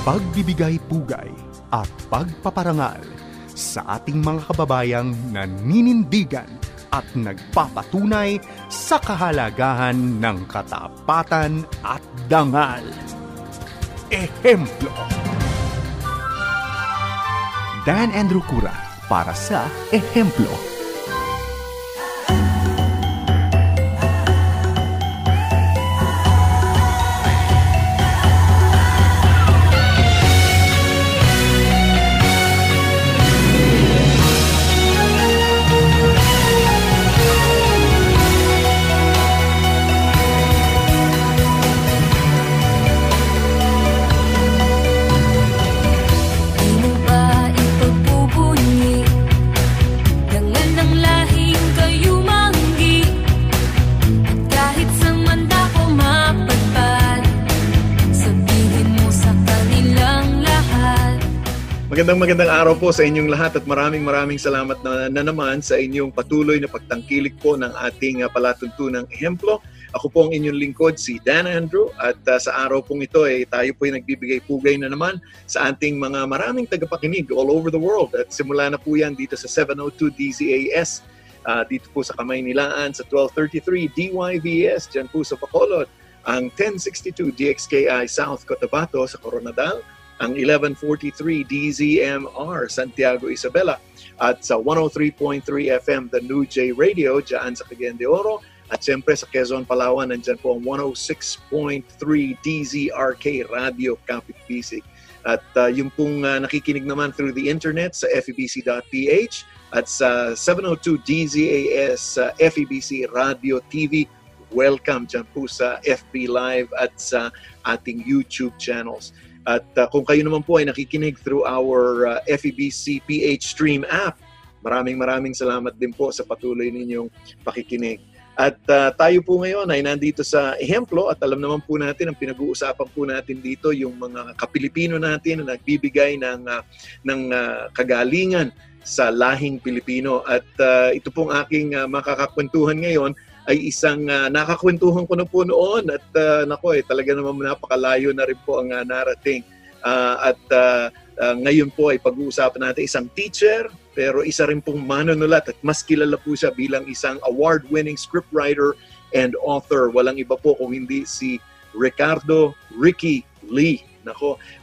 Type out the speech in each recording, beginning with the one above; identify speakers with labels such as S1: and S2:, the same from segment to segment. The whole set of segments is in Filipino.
S1: pagbibigay pugay at pagpaparangal sa ating mga kababayang naninindigan at nagpapatunay sa kahalagahan ng katapatan at dangal. Ehemplo. Dan Andrew Cura para sa Ehemplo.
S2: Magandang araw po sa inyong lahat at maraming salamat na naman sa inyong patuloy na pagtangkilik po ng ating palatuntunang ehemplo. Ako po ang inyong lingkod, si Dan Andrew, at sa araw pong ito tayo po ay nagbibigay pugay na naman sa ating mga maraming tagapakinig all over the world. At simula na po yan dito sa 702 DZAS, dito po sa Kamaynilaan, sa 1233 DYVS, dyan po sa Bacolod, ang 1062 DXKI South Cotabato sa Coronadal, ang 1143 DZMR Santiago Isabela at sa 103.3 FM The New J Radio dyan sa Cagayan de Oro at siyempre sa Quezon, Palawan nandyan po ang 106.3 DZRK Radio Kapit Bisig at yung pong nakikinig naman through the internet sa febc.ph at sa 702 DZAS FEBC Radio TV. Welcome dyan po sa FB Live at sa ating YouTube channels. At kung kayo naman po ay nakikinig through our FEBC PH Stream app, maraming salamat din po sa patuloy ninyong pakikinig. At tayo po ngayon ay nandito sa ehemplo at alam naman po natin, ang pinag-uusapan po natin dito yung mga kapilipino natin na nagbibigay ng kagalingan sa lahing Pilipino. At ito pong aking makakakwentuhan ngayon ay isang nakakwentuhan ko na po noon at talaga naman napakalayo na rin po ang narating. Ngayon po ay pag-uusapan natin isang teacher pero isa rin pong manunulat at mas kilala po siya bilang isang award-winning scriptwriter and author. Walang iba po kung hindi si Ricardo Ricky Lee.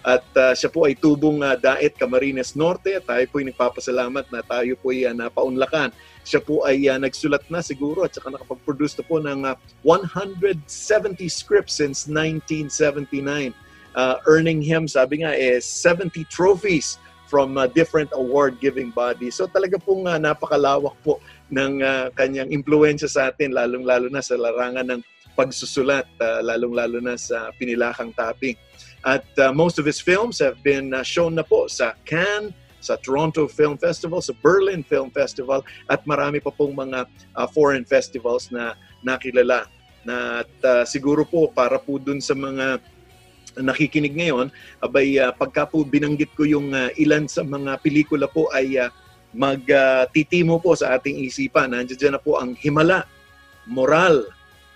S2: At siya po ay tubong Daet Camarines Norte at tayo po ay nagpapasalamat na tayo po ay napaunlakan. Siya po ay nagsulat na siguro at saka nakapag-produce na po ng 170 scripts since 1979. Earning him, sabi nga, 70 trophies from different award-giving bodies. So talaga pong napakalawak po ng kanyang impluensya sa atin, lalong-lalo na sa larangan ng pagsusulat, lalong-lalo na sa pinilakang tapping. At most of his films have been shown na po sa Cannes, sa Toronto Film Festival, sa Berlin Film Festival, at marami pa pong mga foreign festivals na nakilala. At siguro po para po dun sa mga nakikinig ngayon, pagka po binanggit ko yung ilan sa mga pelikula po ay magtitimo po sa ating isipan. Nandiyan na po ang Himala, Moral,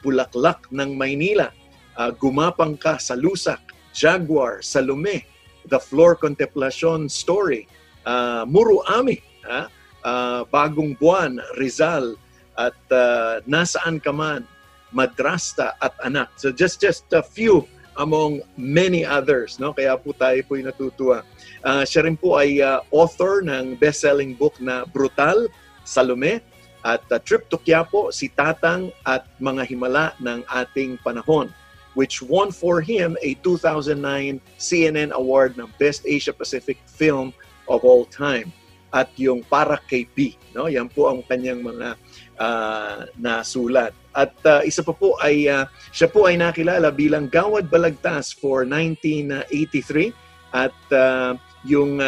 S2: Bulaklak ng Maynila, Gumapang Ka sa Lusak, Jaguar, Salome, The Floor Contemplation Story, Muru Ami, Bagong Buwan, Rizal, at Nasaan Ka Man, Madrasta at Anak. So just a few among many others, no? Kaya po tayo po natutuwa. Siya rin po ay author ng best-selling book na Brutal, Salome, at Trip to Quiapo, Si Tatang at Mga Himala ng Ating Panahon, which won for him a 2009 CNN Award ng Best Asia Pacific Film of All Time. At yung Para Kay B, no? Yan po ang kanyang mga nasulat. At isa pa po ay siya po ay nakilala bilang Gawad Balagtas for 1983 at yung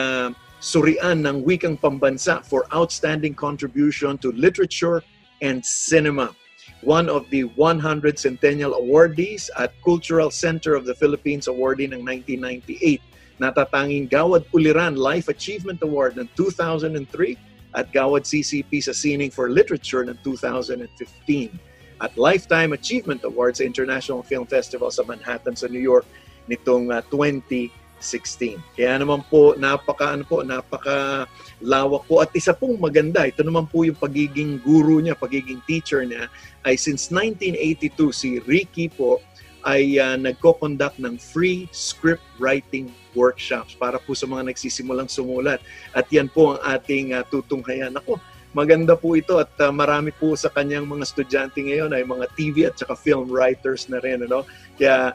S2: Surian ng Wikang Pambansa for Outstanding Contribution to Literature and Cinema. One of the 100 Centennial Awardees at Cultural Center of the Philippines awardee ng 1998. Natatanging Gawad Uliran Life Achievement Award ng 2003 at Gawad CCP sa Sining for Literature ng 2015. At Lifetime Achievement Award sa International Film Festival sa Manhattan sa New York nitong 2018. Kaya naman po napaka lawak po, at isa pong maganda, ito naman po yung pagiging guru niya, pagiging teacher niya, ay since 1982 si Ricky po ay nagko-conduct ng free script writing workshops para po sa mga nagsisimulang sumulat. At yan po ang ating tutunghayan. Ako, maganda po ito, at marami po sa kanyang mga estudyante ngayon ay mga TV at saka film writers na rin. Ano? Kaya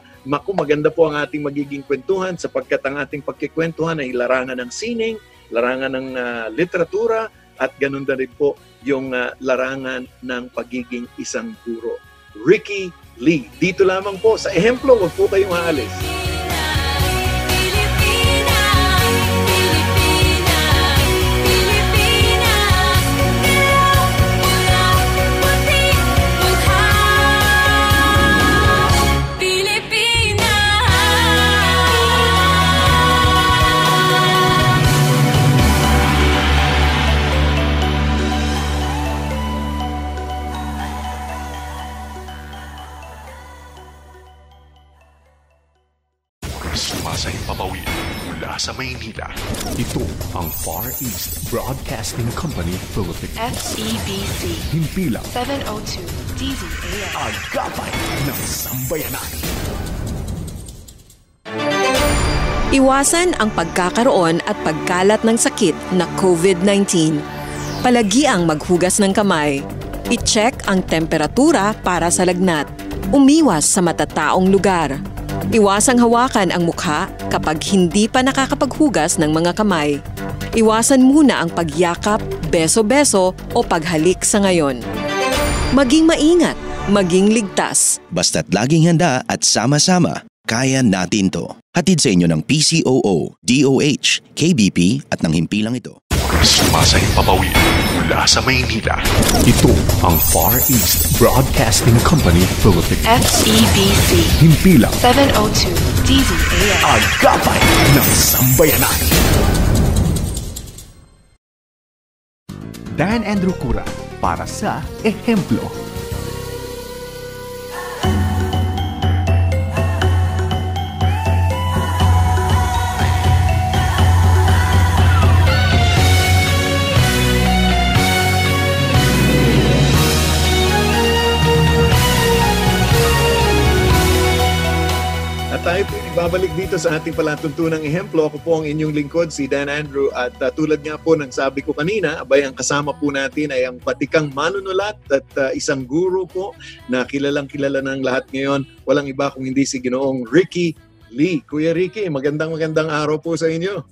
S2: maganda po ang ating magiging kwentuhan, sapagkat ang ating pagkikwentuhan ay larangan ng sining, larangan ng literatura, at ganun na rin po yung larangan ng pagiging isang guro. Ricky Lee, dito lamang po sa Ehemplo, wag po kayong aalis.
S3: Sumasahing papawid mula sa Maynila.
S1: Ito ang Far East Broadcasting Company Philippines.
S4: FEBC.
S1: Himpilang
S4: 702 DZAM.
S1: Agapay ng Sambayanan.
S5: Iwasan ang pagkakaroon at pagkalat ng sakit na COVID-19. Palagiang maghugas ng kamay. I-check ang temperatura para sa lagnat. Umiwas sa matataong lugar. Iwasang hawakan ang mukha kapag hindi pa nakakapaghugas ng mga kamay. Iwasan muna ang pagyakap, beso-beso o paghalik sa ngayon. Maging maingat, maging ligtas.
S6: Basta't laging handa at sama-sama, kaya natin to. Hatid sa inyo ng PCOO, DOH, KBP at ng himpilang ito.
S3: Sumasahing papawid mula sa Maynila.
S1: Ito ang Far East Broadcasting Company Philippines.
S4: FEBC.
S1: Himpilang
S4: 702 DZAM.
S1: Agapay ng Sambayanan. Dan Andrew Cura para sa Ehemplo.
S2: Tayo po ibabalik dito sa ating palatuntunang ehemplo. Ako po ang inyong lingkod, si Dan Andrew. At tulad nga po ng sabi ko kanina, abay ang kasama po natin ay ang batikang manunulat at isang guro po na kilalang kilala ng lahat ngayon. Walang iba kung hindi si Ginoong Ricky Lee. Kuya Ricky, magandang araw po sa inyo.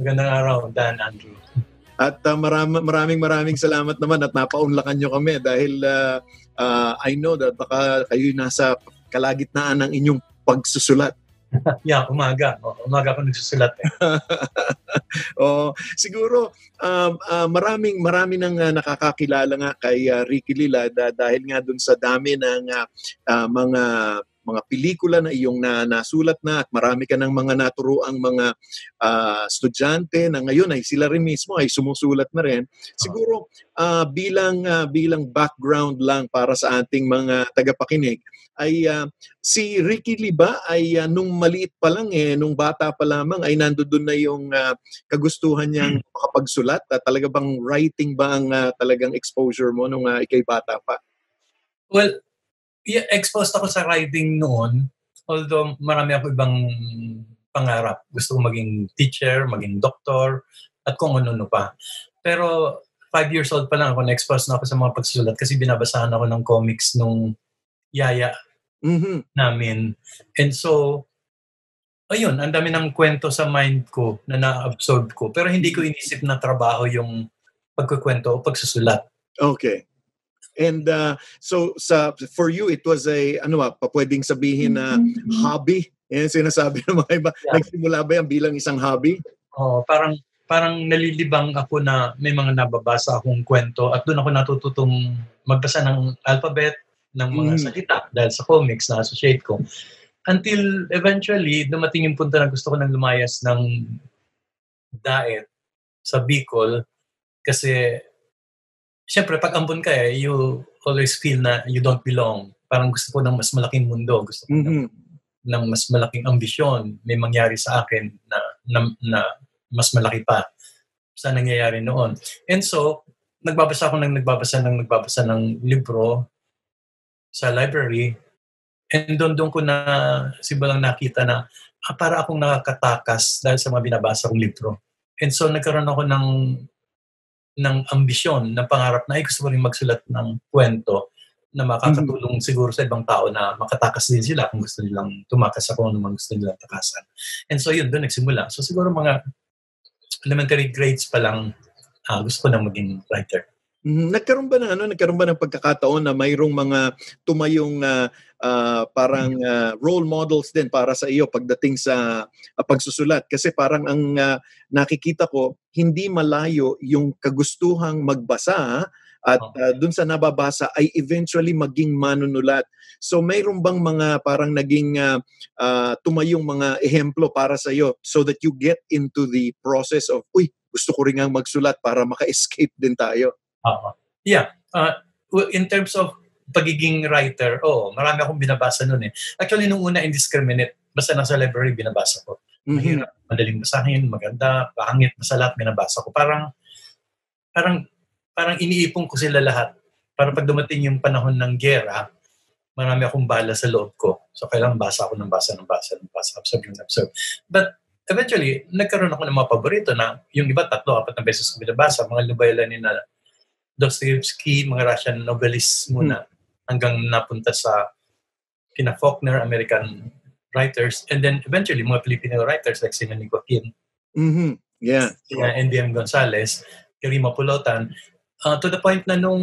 S7: Magandang araw, Dan Andrew.
S2: At maraming salamat naman at napaunlakan nyo kami dahil I know that baka kayo nasa kalagitnaan ng inyong pagsusulat.
S7: Yeah, umaga ako nagsusulat.
S2: Siguro marami nang nakakakilala nga kay Ricky Lee dahil nga dun sa dami ng mga pelikula na iyong nasulat na, at marami ka ng mga naturuang mga estudyante na ngayon ay sila rin mismo ay sumusulat na rin. Siguro bilang background lang para sa ating mga tagapakinig, ay si Ricky Lee ba ay nung maliit pa lang, nung bata pa lamang ay nandoon na yung kagustuhan niyang makapagsulat? Talaga bang writing ba ang talagang exposure mo nung ikay bata pa?
S7: Well, exposed ako sa writing noon, although marami ako ibang pangarap. Gusto ko maging teacher, maging doktor, at kung ano pa. Pero 5 years old pa lang ako, na-expose na ako sa mga pagsusulat kasi binabasahan ako ng comics nung yaya namin. And so, ayun, ang dami ng kwento sa mind ko na na-absorb ko. Pero hindi ko inisip na trabaho yung pagkukwento o pagsusulat.
S2: Okay. And so for you, it was pwedeng sabihin na hobby? Yan sinasabi ng mga iba. Yeah. Nagsimula ba yan bilang isang hobby?
S7: Parang nalilibang ako na may mga nababasa akong kwento at doon ako natututong magbasa ng alphabet, ng mga salita dahil sa comics na associate ko. Until eventually, dumating yung punta na gusto ko nang lumayas ng diet sa Bicol kasi syempre pag ambon ka you always feel na you don't belong. Parang gusto ko ng mas malaking mundo. Gusto ko ng mas malaking ambisyon may mangyari sa akin na na mas malaki pa sa nangyayari noon. And so, nagbabasa ng libro sa library, and doon ko na simulang nakita na para akong nakakatakas dahil sa mga binabasa kong libro. And so, nagkaroon ako ng ambisyon, ng pangarap na gusto ko rin magsulat ng kwento na makakatulong siguro sa ibang tao na makatakas din sila kung gusto nilang tumakas sa kung anong gusto nilang takasan. And so yun, doon nagsimula. So siguro mga elementary grades pa lang, gusto ko na maging writer.
S2: Nagkaroon ba ng pagkakataon na mayroong mga tumayong parang role models din para sa iyo pagdating sa pagsusulat? Kasi parang ang nakikita ko, hindi malayo yung kagustuhang magbasa at dun sa nababasa ay eventually maging manunulat. So mayroon bang mga parang naging tumayong mga ehemplo para sa iyo so that you get into the process of, gusto ko rin nga magsulat para maka-escape din tayo?
S7: Yeah. In terms of pagiging writer, marami akong binabasa noon eh. Actually, nung una, indiscriminate. Basta nasa library, binabasa ko. Mahirap, madaling basahin, maganda, pangit, basta lahat binabasa ko. Parang iniipon ko sila lahat. Para pag dumating yung panahon ng giyera, marami akong bala sa loob ko. So, kailangan basa ako ng basa, observe. But eventually, nagkaroon ako ng mga paborito na yung iba 3-4 na beses ko binabasa. Mga lubayla ni na Dostoevsky, mga Russian novelists muna, hanggang napunta sa kina Faulkner, American writers, and then eventually mga Filipino writers like sina Nico Quin, sina NDM Gonzalez, Karima Pulotan, to the point na nung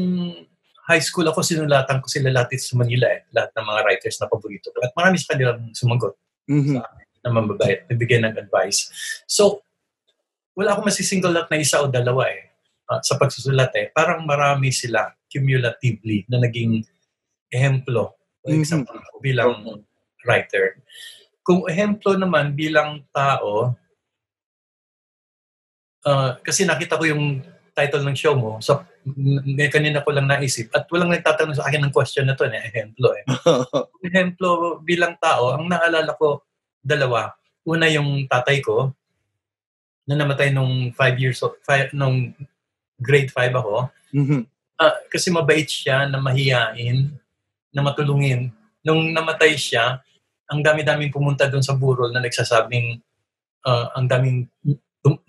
S7: high school ako, sinulatan ko sila lahat sa Manila lahat ng mga writers na paborito ko. At marami sa kanilang sumagot sa akin na mababait, nagbigay ng advice. So, wala akong masisingle out na isa o dalawa sa pagsusulat parang marami sila cumulatively na naging ehemplo. Example ko bilang writer. Kung ehemplo naman bilang tao, kasi nakita ko yung title ng show mo, so kanina ko lang naisip at walang nagtatanong sa akin ng question na to ehemplo. Ehemplo bilang tao, ang naalala ko 2. Una yung tatay ko na namatay nung 5 years old, nung grade 5 ako. Kasi mabait siya, na mahiyain, na matulungin. Nung namatay siya, ang dami-daming pumunta doon sa burol na nagsasabing ang daming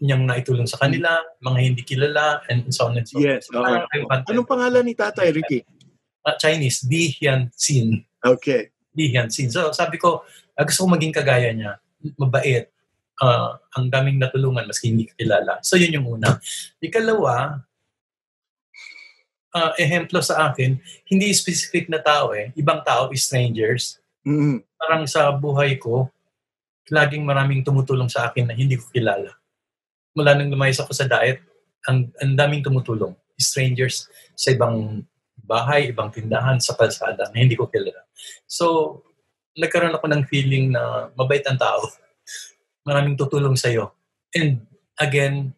S7: niyang naitulong sa kanila, mga hindi kilala, and so on and so on.
S2: Yes. Anong pangalan ni Tatay Ricky?
S7: Chinese, Di Hyun-sin.
S2: Okay.
S7: Di Hyun-sin. So sabi ko, gusto ko maging kagaya niya. Mabait. Ang daming natulungan maski hindi kilala. So yun yung una. Ikalawa, ehemplo sa akin, hindi specific na tao ibang tao, strangers. Parang sa buhay ko, laging maraming tumutulong sa akin na hindi ko kilala. Mula nang lumayas ako sa diet, ang daming tumutulong. Strangers sa ibang bahay, ibang tindahan, sa kalsada na hindi ko kilala. So, nagkaroon ako ng feeling na mabait ang tao. Maraming tutulong sa'yo. And again,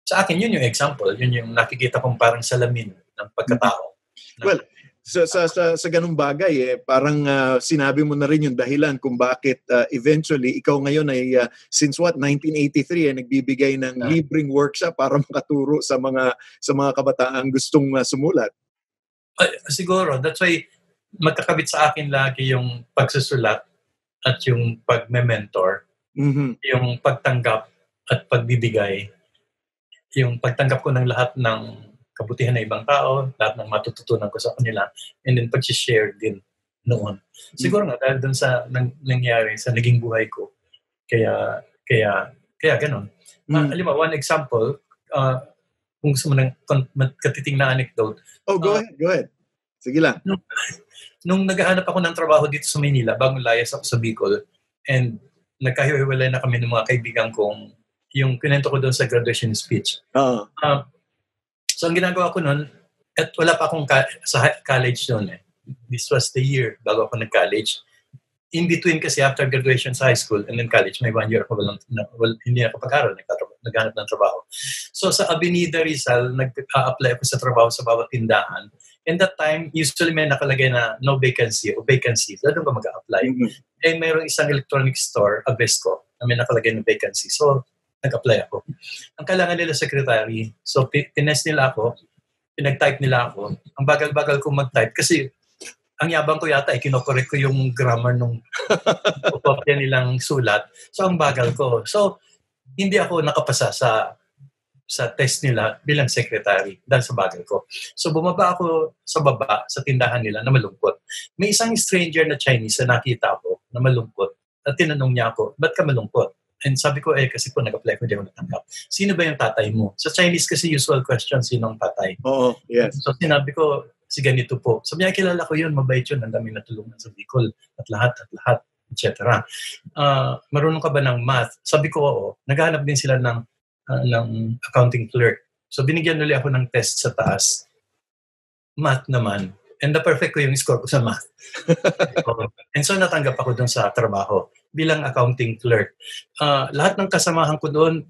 S7: sa akin, yun yung example. Yun yung nakikita kong parang salamin ng pagkatao.
S2: Well, sa ganung bagay, parang sinabi mo na rin yung dahilan kung bakit eventually ikaw ngayon ay since 1983 nagbibigay ng libreng workshop para makaturo sa mga kabataan gustong sumulat.
S7: Siguro, that's why magkakabit sa akin lagi yung pagsusulat at yung pagme-mentor. Yung pagtanggap at pagbibigay, yung pagtanggap ko ng lahat ng kabutihan ng ibang tao, lahat ng matututunan ko sa kanila, and then pag-share din noon. Siguro nga, dahil dun sa nangyari, sa naging buhay ko, kaya ganun. Halimbawa, one example, kung gusto mo ng katiting na anecdote.
S2: Go ahead. Sige lang.
S7: Nung naghahanap ako ng trabaho dito sa Manila, bagong layas ako sa Bicol, and nagkahiwalay na kami ng mga kaibigan kong yung kinento ko doon sa graduation speech. So, ang ginagawa ko noon, at wala pa akong sa college noon This was the year bago ako nag-college. In between kasi after graduation sa high school and then college, may 1 year ako hindi ako pag-aral, naghanap ng trabaho. So, sa Avenida Rizal, nag-apply ako sa trabaho sa bawat tindahan. And that time, usually may nakalagay na no vacancy o vacancy. Doon ka mag-apply. Eh, mayroong isang electronic store, Avesco, na may nakalagay na vacancy. So, nag-apply ako. Ang kailangan nila secretary. So, tinest nila ako, pinag-type nila ako. Ang bagal-bagal ko mag-type kasi ang yabang ko yata, kinokorek ko yung grammar nung kopya nilang sulat. So, ang bagal ko. So, hindi ako nakapasa sa test nila bilang secretary dahil sa bagal ko. So, bumaba ako sa baba sa tindahan nila na malungkot. May isang stranger na Chinese na nakita ko na malungkot at tinanong niya ako, ba't ka malungkot? And sabi ko, kasi po nag-apply ko, hindi ako natanggap. Sino ba yung tatay mo? Sa Chinese kasi usual question, sino ang tatay?
S2: Oo, yes.
S7: So, sinabi ko, si ganito po. Sabi niya, kilala ko yun, mabait yun, ang dami natulungan sa Bicol at lahat, etc. Marunong ka ba ng math? Sabi ko, oo. Naghahanap din sila ng accounting clerk. So, binigyan nila ako ng test sa taas. Math naman. And na-perfect ko yung score ko sa math. And so, natanggap ako doon sa trabaho bilang accounting clerk. Lahat ng kasamahan ko doon,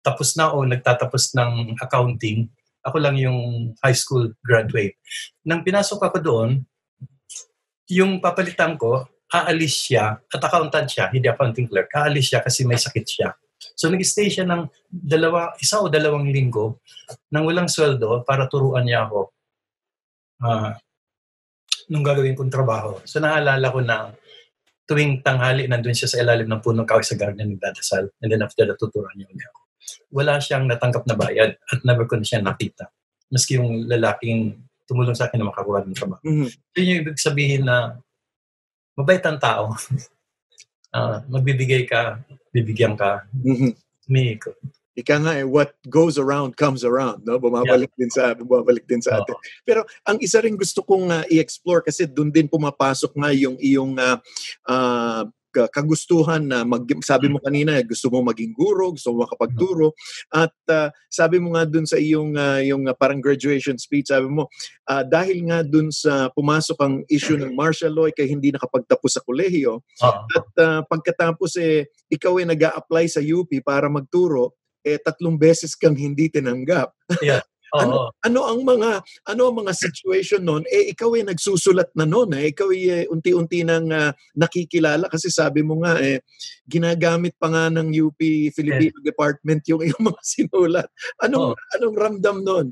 S7: tapos na o nagtatapos ng accounting. Ako lang yung high school graduate. Nang pinasok ako doon, yung papalitan ko, aalis siya, at accountant siya, hindi accounting clerk, aalis siya kasi may sakit siya. So, nag-stay siya ng 1 o 2 linggo nang walang sweldo para turuan niya ako nung gagawin kong trabaho. So, naalala ko na tuwing tanghali, nandun siya sa ilalim ng punong kahoy sa garden nagdadasal. And then after that, tuturuan niya ulit ako. Wala siyang natanggap na bayad at never ko na siya nakita. Maski yung lalaking tumulong sa akin na makakuha ng trabaho.
S2: Mm-hmm.
S7: Yun yung ibig sabihin na mabait ang tao. Magbibigay ka, bibigyan ka.
S2: Mm-hmm. Ika nga what goes around comes around, no? Bumabalik din sa atin. Pero ang isa ring gusto kong i-explore kasi doon din pumapasok nga yung iyong kagustuhan na sabi mo kanina gusto mo maging guro, gusto mo makapagturo at sabi mo nga dun sa iyong yung parang graduation speech, sabi mo dahil nga dun sa pumasok ang issue ng martial law kaya hindi nakapagtapos sa kolehiyo at pagkatapos ikaw ay nag-a-apply sa UP para magturo 3 beses kang hindi tinanggap.
S7: Yeah.
S2: Ano ang mga situation noon? Ikaw ay nagsusulat na noon. Ikaw ay unti-unti nang nakikilala kasi sabi mo nga ginagamit pa nga ng UP Filipino Department yung mga sinulat. Anong ramdam noon?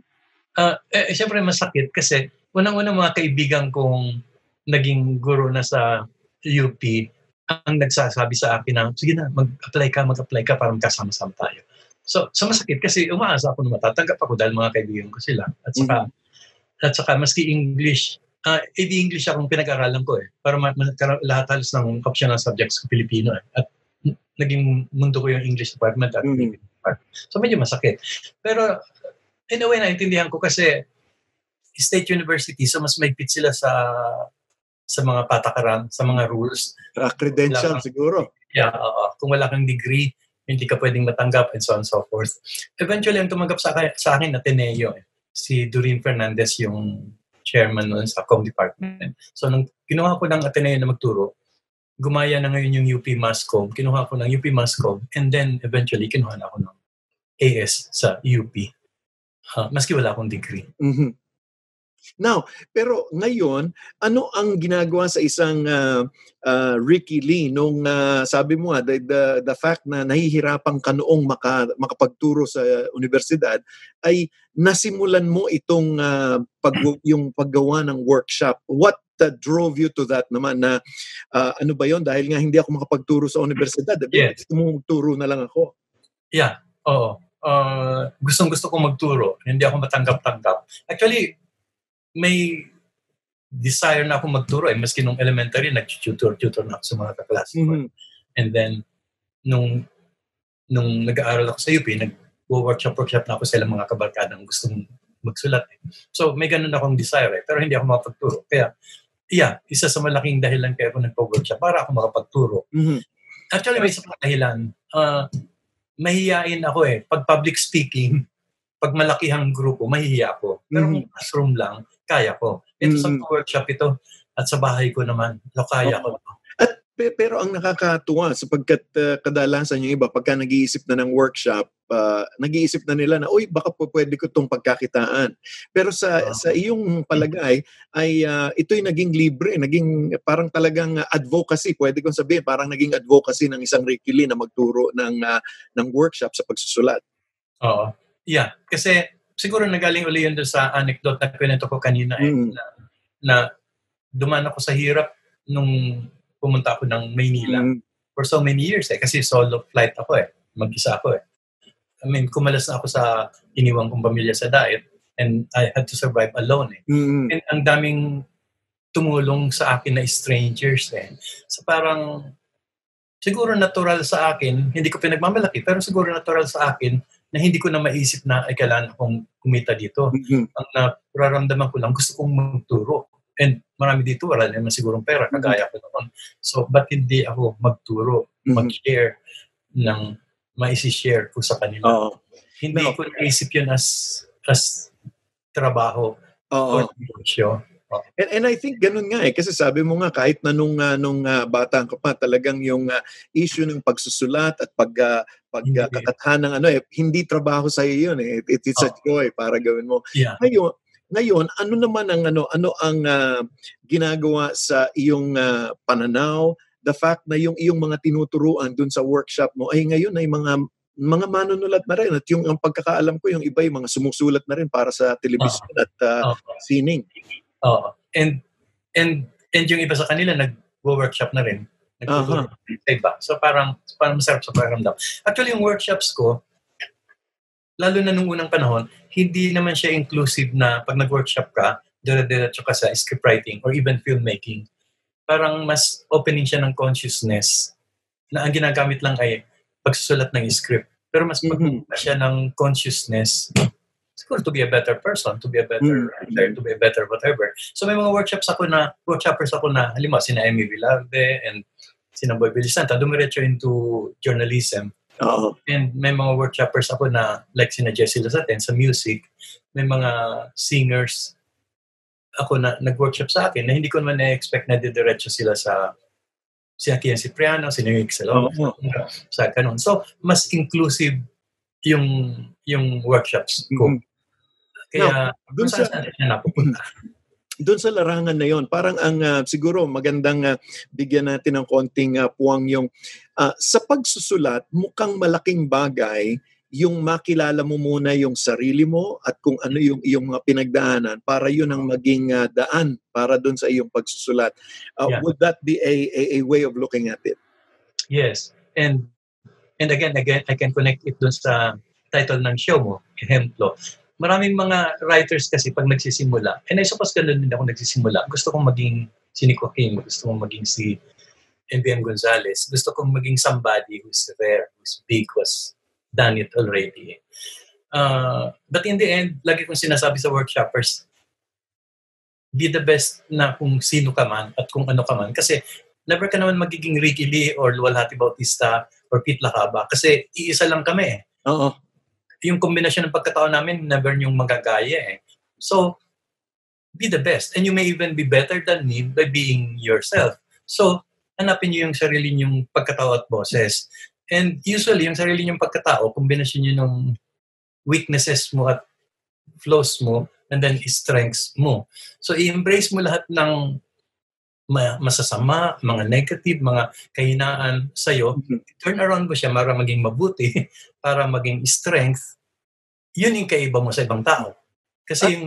S7: Siyempre masakit kasi unang-unang mga kaibigan kong naging guro na sa UP ang nagsasabi sa akin na sige na mag-apply ka para magkasama-sama tayo. So masakit kasi umaasa ako na matatanggap ako dahil mga kaibigan ko sila. At saka maski English, English akong pinag-aralan ko para lahat halos ng optional subjects ko Pilipino At naging mundo ko yung English department at Filipino department. So medyo masakit. Pero in a way naintindihan ko kasi state university, so mas maigpit sila sa mga patakaran, sa mga rules.
S2: Credential siguro.
S7: Yeah, kung wala kang degree, hindi ka pwedeng matanggap and so on and so forth. Eventually, ang tumanggap sa akin Ateneo, si Doreen Fernandez yung chairman noon sa Com Department. So, nung kinuha ko ng Ateneo na magturo, gumaya na ngayon yung UP Mascom, kinuha ko ng UP Mascom, and then eventually, kinuha na ako ng AS sa UP. Maski wala akong degree.
S2: Mm-hmm. Now, pero ngayon, ano ang ginagawa sa isang Ricky Lee nung sabi mo nga, the fact na nahihirapan ka noong makapagturo sa universidad ay nasimulan mo itong yung paggawa ng workshop. What drove you to that naman na ano ba yon dahil nga hindi ako makapagturo sa universidad.
S7: Yes.
S2: Gusto mo magturo na lang ako.
S7: Yeah, oo. Gustong-gusto ko magturo. Hindi ako matanggap-tanggap. Actually, may desire na akong magturo maski nung elementary nag-tutor na ako sa mga kaklase ko.
S2: Mm-hmm.
S7: And then nung nag-aaral ako sa UP, nag-workshop na ako sa ilang mga kabarkadang gustong magsulat. So may ganun akong desire pero hindi ako makapagturo. Kaya isa sa malaking dahilan kaya ako nagpo-workshop para ako makapagturo.
S2: Mm-hmm.
S7: Actually may isa pang dahilan. Mahihiyain ako pag public speaking, pag malakihang grupo, mahihiya ako. Pero kung classroom lang, kaya ko. Ito sa workshop ito at sa bahay ko naman, kaya ko.
S2: At Pero ang nakakatuwa sapagkat kadalasan yung iba pagka nag-iisip na ng workshop, nag-iisip na nila na baka po pwede ko tong pagkakitaan. Pero sa iyong palagay ay ito'y naging libre, naging parang talagang advocacy, pwede kong sabihin parang naging advocacy ng isang Ricky Lee na magturo ng workshop sa pagsusulat.
S7: Oo. Yeah, kasi siguro nagaling uli yun doon sa anecdote na pinento ko kanina na dumaan ako sa hirap nung pumunta ako ng Maynila for so many years kasi solo flight ako mag-isa ako I mean, kumalas na ako sa iniwang kong pamilya sa diet and I had to survive alone And ang daming tumulong sa akin na strangers So parang siguro natural sa akin, hindi ko pinagmamalaki, pero siguro natural sa akin na hindi ko na maisip na kailangan akong kumita dito. Ang nararamdaman ko lang, gusto kong magturo. And marami dito, wala naman sigurong pera, kagaya ko noon. So, ba't hindi ako magturo, mag-share ng maisi-share ko sa kanila? Hindi ko naisip yun as trabaho or negosyo.
S2: And I think ganun nga kasi sabi mo nga kahit na nung bata ka pa talagang yung issue ng pagsusulat at pagkakathan ng hindi trabaho sa iyo yun it's a joy para gawin mo.
S7: Yeah.
S2: Ngayon, ano naman ang ginagawa sa iyong pananaw, the fact na yung iyong mga tinuturuan dun sa workshop mo ay ngayon ay mga manunulat na rin at yung ang pagkakaalam ko yung iba yung mga sumusulat na rin para sa telebisyon at sining.
S7: And yung iba sa kanila nag-workshop na rin. Nag-workshop sa iba. So parang masarap sa pakiramdam. Actually, yung workshops ko, lalo na nung unang panahon, hindi naman siya inclusive na pag nag-workshop ka, dire-diretso ka sa scriptwriting or even filmmaking. Parang mas opening siya ng consciousness na ang ginagamit lang ay pagsusulat ng script. Pero mas pagbubuka siya ng consciousness siguro to be a better person, to be a better writer, to be a better whatever. So may mga workshoppers ako na halimbawa sina Emmy Villarde and sina Boy Bilisanta, dumiretso into journalism. And may mga workshoppers ako na like sina Jessie Lazaten sa music. May mga singers ako na nag-workshop sa akin na hindi ko naman na-expect na didiretso sila sa sina Kian Cipriano, sina Rick Salon, sa kanon. So, mas inclusive yung workshops ko. Kaya,
S2: dun sa
S7: napupunta.
S2: Doon sa larangan na yon, parang ang siguro magandang bigyan natin ng konting puwang yung sa pagsusulat, mukhang malaking bagay yung makilala mo muna yung sarili mo at kung ano yung iyong mga pinagdaanan para yun ang maging daan para doon sa iyong pagsusulat. Would that be a way of looking at it?
S7: Yes. And again, I can connect it doon sa title ng show mo, Ehemplo. Maraming mga writers kasi pag nagsisimula, and I suppose ganun din ako nagsisimula, gusto kong maging si Nick Joaquin, gusto kong maging si M.B.M. Gonzalez, gusto kong maging somebody who's there, who's big, who's done it already. But in the end, lagi kong sinasabi sa workshoppers, be the best na kung sino ka man at kung ano ka man. Kasi never ka naman magiging Ricky Lee or Luwalhati Bautista or Pete Lacaba kasi iisa lang kami. Yung kombinasyon ng pagkatao namin, never yung magagaya So, be the best. And you may even be better than me by being yourself. So, hanapin niyo yung sarili niyong pagkatao at boses. And usually, yung sarili niyong pagkatao, kombinasyon niyo ng weaknesses mo at flaws mo, and then strengths mo. So, i-embrace mo lahat ng masasama, mga negative, mga kahinaan sa'yo, turn around mo siya para maging mabuti, para maging strength, yun yung kaiba mo sa ibang tao. Kasi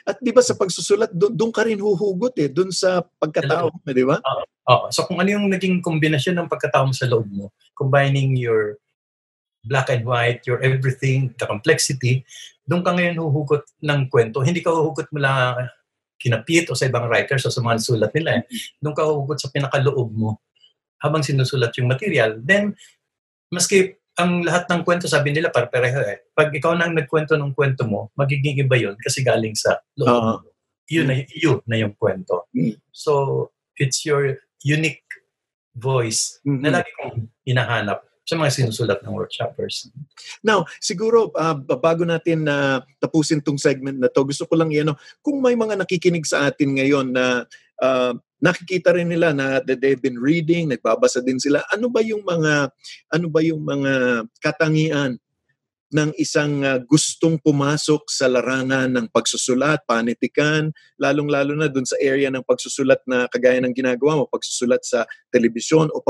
S2: at di ba sa pagsusulat, doon ka rin huhugot doon sa pagkatao mo, di ba?
S7: So kung ano yung naging kombinasyon ng pagkatao mo sa loob mo, combining your black and white, your everything, the complexity, doon ka ngayon huhugot ng kwento. Hindi ka huhugot mula kina Pete o sa ibang writers o sa mga sulat nila. Doon ka huhugot sa pinakaloob mo habang sinusulat yung material. Then, maski ang lahat ng kwento, sabi nila, pareho Pag ikaw na nagkwento ng kwento mo, magiging iba yun kasi galing sa loob mo. Yun na yung kwento. So, it's your unique voice na lagi kong hinahanap sa mga sinusulat ng workshoppers.
S2: Now, siguro, bago natin tapusin tong segment na to, gusto ko lang kung may mga nakikinig sa atin ngayon na nakikita rin nila na they've been reading, nagbabasa din sila. Ano ba yung mga katangian ng isang gustong pumasok sa larangan ng pagsusulat, panitikan, lalong-lalo na dun sa area ng pagsusulat na kagaya ng ginagawa mo, pagsusulat sa telebisyon o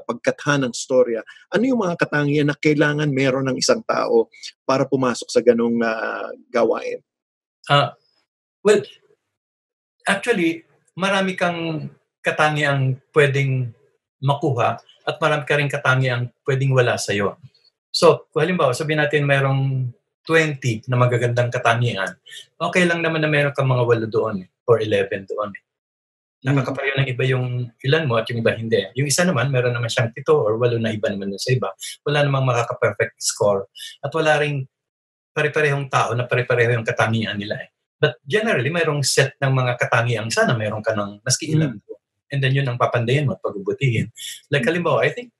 S2: pagkatha ng storya. Ano yung mga katangian na kailangan meron ng isang tao para pumasok sa ganong gawain?
S7: Well, actually, marami kang katangiang pwedeng makuha at marami ka rin katangiang pwedeng wala sa'yo. So, kung halimbawa, sabihin natin mayroong 20 na magagandang katangian, okay lang naman na meron kang mga 8 doon or 11 doon. Nakakapareho ng iba yung ilan mo at yung iba hindi. Yung isa naman, meron naman siyang 7 or 8 na iba naman sa iba. Wala namang makaka-perfect score. At wala ring pare-parehong tao na pare-pareho yung katangian nila. But generally, mayroong set ng mga katangian. Sana meron ka ng maski ilan. And then yun ang papandayan mo at pagbubutihin. Like halimbawa, I think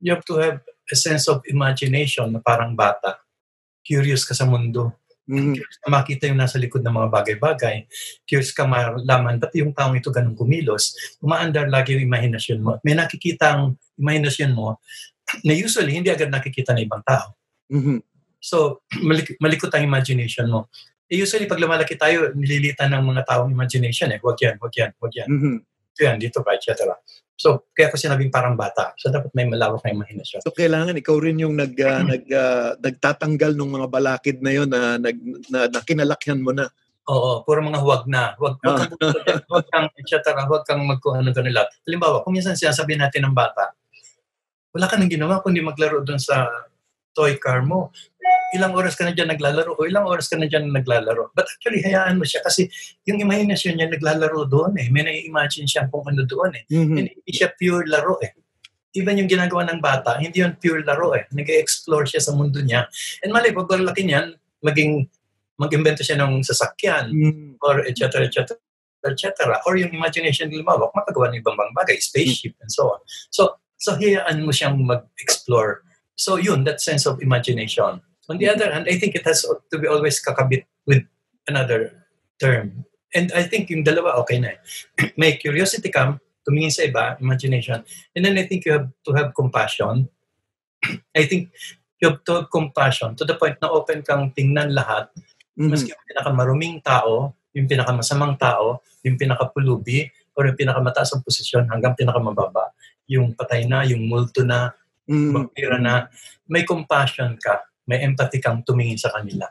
S7: you have to have a sense of imagination na parang bata. Curious ka sa mundo. Curious ka makita yung nasa likod ng mga bagay-bagay. Curious ka malaman, ba't yung taong ito ganun kumilos? Umaandar lagi yung imahinasyon mo. May nakikita ang imahinasyon mo na usually hindi agad nakikita ng ibang tao. So, malikot ang imagination mo. Usually, pag lumalaki tayo, nililitan ng mga taong imagination. Huwag yan. Ito yan, dito pa, etc. So, kaya ko sinabing parang bata. So, dapat may malawak na imahinasyon.
S2: So, kailangan ikaw rin yung nagtatanggal ng mga balakid na yun na kinalakyan mo na.
S7: Oo, puro mga huwag na. Huwag kang, etc. Huwag kang magkuhan-kuhan lahat. Halimbawa, kung minsan sinasabihin natin ng bata, wala ka nang ginawa kundi maglaro doon sa toy car mo. Ilang oras ka na dyan naglalaro o ilang oras ka na dyan naglalaro. But actually, hayaan mo siya kasi yung imahinasyon niya naglalaro doon May na-imagine siya kung ano doon And hindi siya pure laro Even yung ginagawa ng bata, hindi yun pure laro Nag-explore siya sa mundo niya. And mali, pag laki niyan, mag-invento siya ng sasakyan or etc. Or yung imagination lumawak, magagawa ng ibang bagay, spaceship and so on. So hayaan mo siyang mag-explore. So yun, that sense of imagination. On the other hand, I think it has to be always kakabit with another term. And I think yung dalawa okay na May curiosity ka, tumingin sa iba, imagination. And then I think you have to have compassion. I think you have to have compassion to the point na open kang tingnan lahat. Maski yung pinakamaruming tao, yung pinakamasamang tao, yung pinakapulubi, or yung pinakamataas ang posisyon hanggang pinakamababa. Yung patay na, yung multo na, vampira na. May compassion ka. May empathy kang tumingin sa kanila.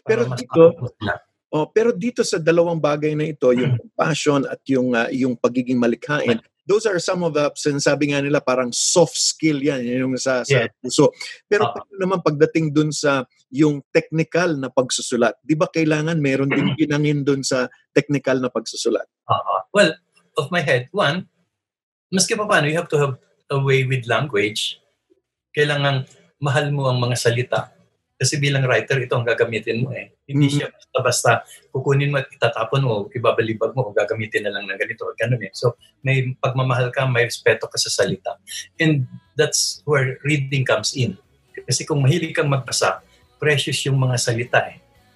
S7: Pero dito sa dalawang bagay na ito, yung compassion at yung pagiging malikhain, those are some of the, sinasabi nga nila parang soft skill yan, yung sa puso. Pero naman pagdating dun sa yung technical na pagsusulat, di ba kailangan meron din ginangin dun sa technical na pagsusulat? Well, off my head, one, maski pa paano, you have to have a way with language. Kailangan mahal mo ang mga salita. Kasi bilang writer, ito ang gagamitin mo Hindi siya basta kukunin mo at itatapon mo, ibabalibag mo, o gagamitin na lang ng ganito o ganun So, may pagmamahal ka, may respeto ka sa salita. And that's where reading comes in. Kasi kung mahilig kang magbasa, precious yung mga salita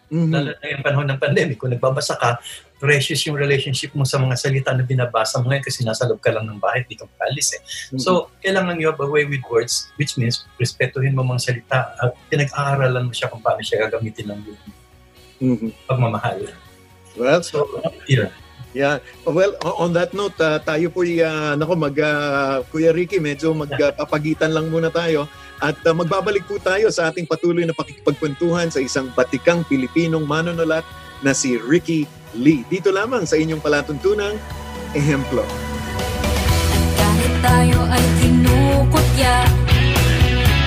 S7: Lalo na yung panahon ng pandemic, kung nagbabasa ka, precious yung relationship mo sa mga salita na binabasa mo ngayon kasi nasa loob ka lang ng bahay, di ka makalis So, kailangan you have a way with words, which means respetuhin mo mga salita at pinag-aaralan mo siya kung paano siya gagamitin ng pagmamahal.
S2: Well,
S7: so, yeah.
S2: Yeah. Well, on that note, tayo po Kuya Ricky, medyo magpapagitan lang muna tayo at magbabalik po tayo sa ating patuloy na pakikipagkwentuhan sa isang batikang Pilipinong manunulat na si Ricky Lee. Dito lamang sa inyong palatuntunang Ehemplo.
S8: Kahit tayo ay kinukutya,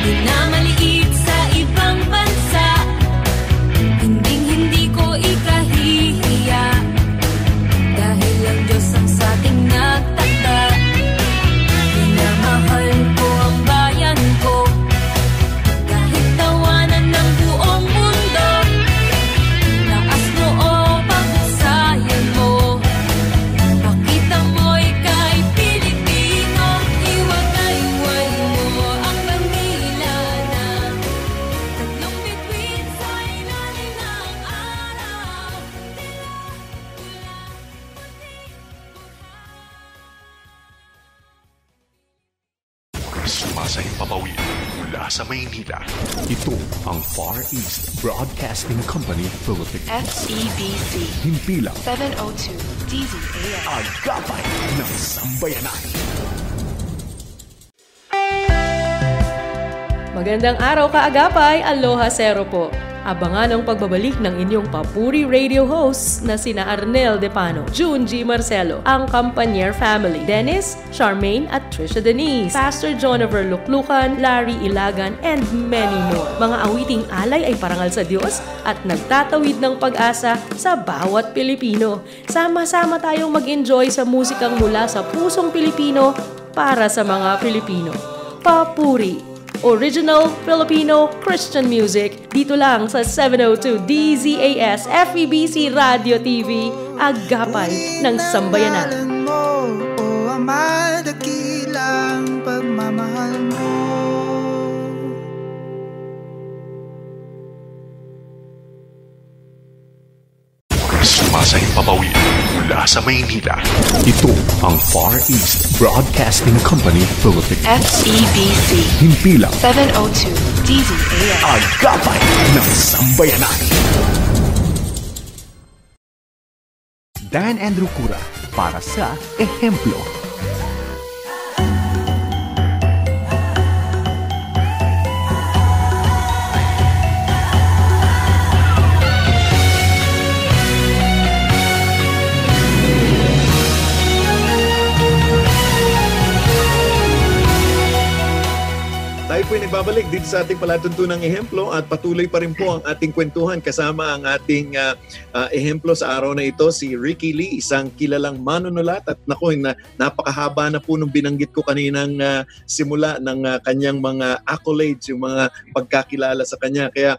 S8: minamaliit sa ibang bansa, hindi ko ikahihiya. Dahil ang Diyos ang sating nagtakda, minamahal ko ang bayan ko. Kahit tawanan ng buong mundo, lakas mo o pagsayan mo, pakita mo'y kay Pilipino, iwagay-way mo ang Manila na
S3: Sumasay papawid mula sa Maynila.
S1: Ito ang Far East Broadcasting Company Philippines.
S4: FEBC
S1: Himpilang
S4: 702 DZAS.
S1: Agapay ng Sambayanan.
S9: Magandang araw kaagapay, aloha zero po. Abangan ang pagbabalik ng inyong papuri radio hosts na sina Arnel Depano, June G. Marcelo, ang Campanier family, Dennis, Charmaine at Trisha Denise, Pastor Jonover Luklukan, Larry Ilagan, and many more. Mga awiting alay ay parangal sa Diyos at nagtatawid ng pag-asa sa bawat Pilipino. Sama-sama tayong mag-enjoy sa musikang mula sa pusong Pilipino para sa mga Pilipino. Papuri! Original Filipino Christian music dito lang sa 702 DZAS FEBC Radio TV, Agapay ng Sambayanan.
S10: O Ama, dakilang pagmamahal mo.
S3: Sumasay papawid mula sa Maynila.
S1: Ito ang Far East Broadcasting Company Philippines.
S4: FEBC
S1: Himpilang
S4: 702 DZAS.
S1: Agapay ng Sambayanan. Dan Andrew Cura para sa Ehemplo.
S2: Tayo po ay nagbabalik dito sa ating palatuntunang ehemplo at patuloy pa rin po ang ating kwentuhan kasama ang ating ehemplo sa araw na ito, si Ricky Lee, isang kilalang manunulat at napakahaba na po nung binanggit ko kaninang simula ng kanyang mga accolades, yung mga pagkakilala sa kanya. Kaya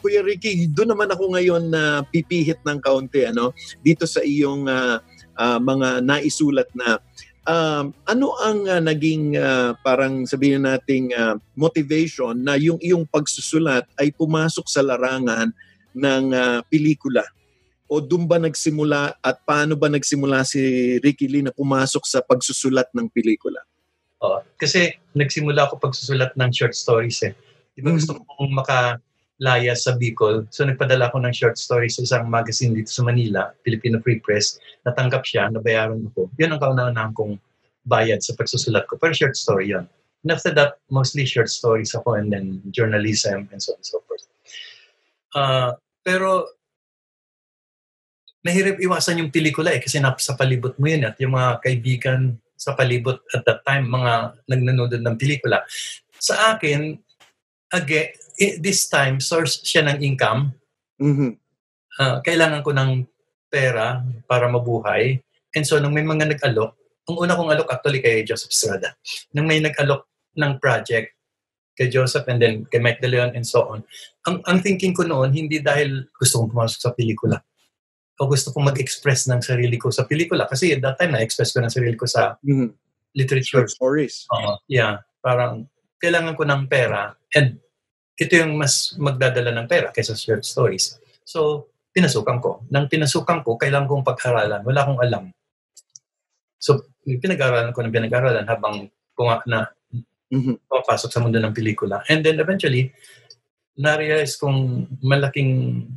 S2: Kuya Ricky, doon naman ako ngayon na pipihit ng kaunti dito sa iyong mga naisulat na ano ang naging parang sabihin nating motivation na yung iyong pagsusulat ay pumasok sa larangan ng pelikula? O doon ba nagsimula at paano ba nagsimula si Ricky Lee na pumasok sa pagsusulat ng pelikula?
S7: Kasi nagsimula ako pagsusulat ng short stories eh. Di ba gusto kong makalaya sa Bicol? So nagpadala ako ng short stories sa isang magazine dito sa Manila, Filipino Free Press. Natanggap siya, nabayaran ako. Yun ang kauna-unahan kong bayad sa pagsusulat ko. Pero short story yun. And after that, mostly short stories ako and then journalism and so on and so forth. Pero mahirap iwasan yung pelikula kasi sa palibot mo yun at yung mga kaibigan sa palibot at that time, mga nagnanood ng pelikula. Sa akin, again, this time, source siya ng income. Kailangan ko ng pera para mabuhay. And so, nung may mga nag-alok, ang una kong alok actually kay Joseph Estrada. Nung may nag-alok ng project kay Joseph and then kay Mike De Leon and so on, ang thinking ko noon, hindi dahil gusto kong pumasok sa pelikula o gusto kong mag-express ng sarili ko sa pelikula. Kasi at that time, na-express ko ng sarili ko sa literature.
S2: Short stories.
S7: Yeah, parang kailangan ko ng pera and ito yung mas magdadala ng pera kaysa short stories. So, pinasukan ko. Nang pinasukan ko, kailangan kong pag-aralan. Wala akong alam. So, pinag-aralan ko ng pinag-aralan habang pumapasok sa mundo ng pelikula. And then eventually, na-realize kong malaking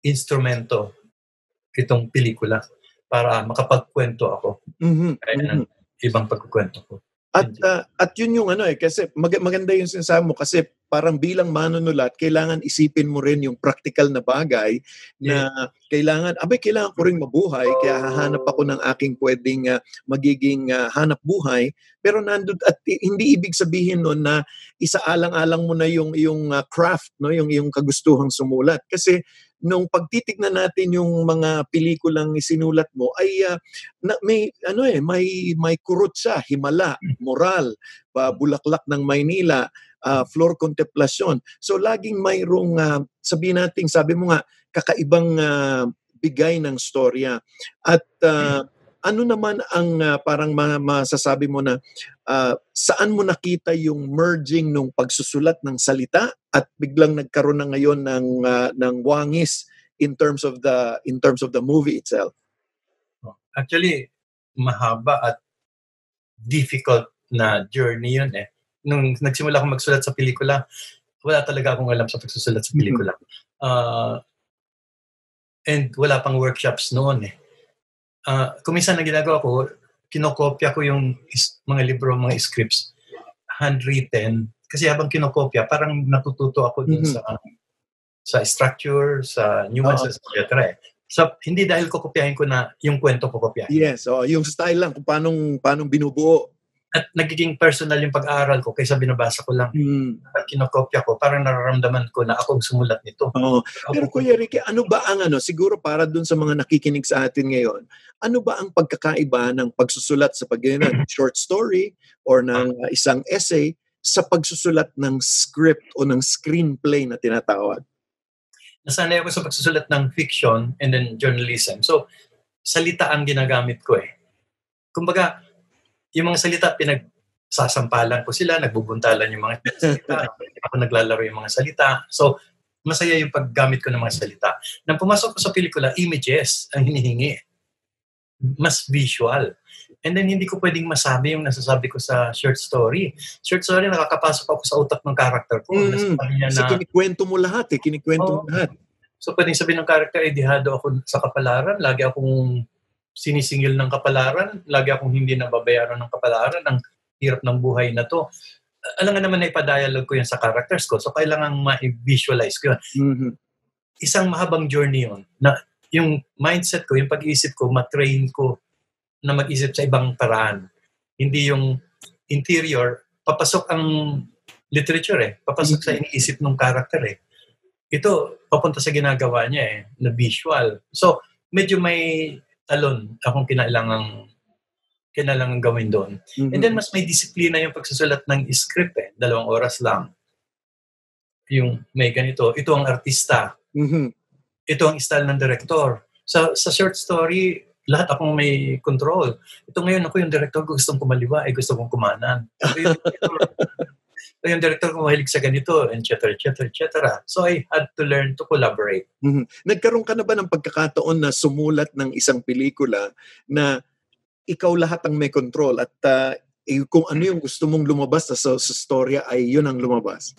S7: instrumento itong pelikula para makapagkwento ako. Kaya ng ibang pagkukwento ko.
S2: At yun yung kasi maganda yung sinasabi mo kasi parang bilang manunulat, kailangan isipin mo rin yung practical na bagay na kailangan ko ring mabuhay kaya hahanap ako ng aking pwedeng magiging hanap buhay. Pero nandun, at hindi ibig sabihin nun na isaalang-alang mo na yung craft, no, yung kagustuhang sumulat. Kasi nung pagtitignan natin yung mga pelikulang isinulat mo ay may kurot siya, Himala, Moral, Bulaklak ng Maynila, Flor Contemplacion. So laging mayroong sabi mo nga kakaibang bigay ng storya. At ano naman ang parang masasabi mo na saan mo nakita yung merging ng pagsusulat ng salita at biglang nagkaroon na ngayon ng wangis in terms of the movie itself?
S7: Actually, mahaba at difficult na journey yun eh. nung nagsimula akong magsulat sa pelikula, wala talaga akong alam sa pagsusulat sa pelikula. And wala pang workshops noon eh. Kung minsan ang ginagawa ko, kinokopya ko yung mga libro, mga scripts, handwritten. Kasi habang kinokopya, parang natututo ako dun sa structure, sa nuances, etc. So, hindi dahil kokopyahin ko na yung kwento kokopyahin.
S2: Yes, yung style lang, kung paano binubuo.
S7: At nagiging personal yung pag-aaral ko kaysa binabasa ko lang. At kinokopya ko, parang nararamdaman ko na ako sumulat nito.
S2: Pero Kuya Ricky, ano ba ang siguro para dun sa mga nakikinig sa atin ngayon, ano ba ang pagkakaiba ng pagsusulat sa ng short story or ng isang essay sa pagsusulat ng script o ng screenplay na tinatawag?
S7: Nasanay ako sa pagsusulat ng fiction and then journalism. So, salita ang ginagamit ko eh. Kumbaga, yung mga salita, pinagsasampalan ko sila, nagbubuntalan yung mga salita, ako naglalaro yung mga salita. So, masaya yung paggamit ko ng mga salita. Nang pumasok ko sa pelikula, images ang hinihingi. Mas visual. And then, hindi ko pwedeng masabi yung nasasabi ko sa short story. Short story, nakakapasok ako sa utak ng character ko.
S2: Kasi kinikwento mo lahat mo lahat.
S7: So, pwedeng sabihin ng character, dihado ako sa kapalaran, lagi akong sinisingil ng kapalaran, lagi akong hindi nababayaran ng kapalaran, ang hirap ng buhay na to. Alam nga naman na ipadialogue ko yan sa characters ko, so kailangan ma-visualize ko yun. Isang mahabang journey yun, na yung mindset ko, yung pag-iisip ko, matrain ko na mag-isip sa ibang paraan. Hindi yung interior, papasok ang literature papasok sa iniisip ng character Ito, papunta sa ginagawa niya na visual. So, medyo may talon akong kinailangang gawin doon. And then mas may disiplina yung pagsusulat ng script 2 oras lang. Yung may ganito, ito ang artista. Ito ang style ng director. Sa short story, lahat akong may control. Ito ngayon ako yung director ko gustong kumaliwa, gusto kong kumanan. Yung director ko mahilig sa ganito, etc. So I had to learn to collaborate.
S2: Nagkaroon ka na ba ng pagkakataon na sumulat ng isang pelikula na ikaw lahat ang may control at kung ano yung gusto mong lumabas sa storya ay yun ang lumabas?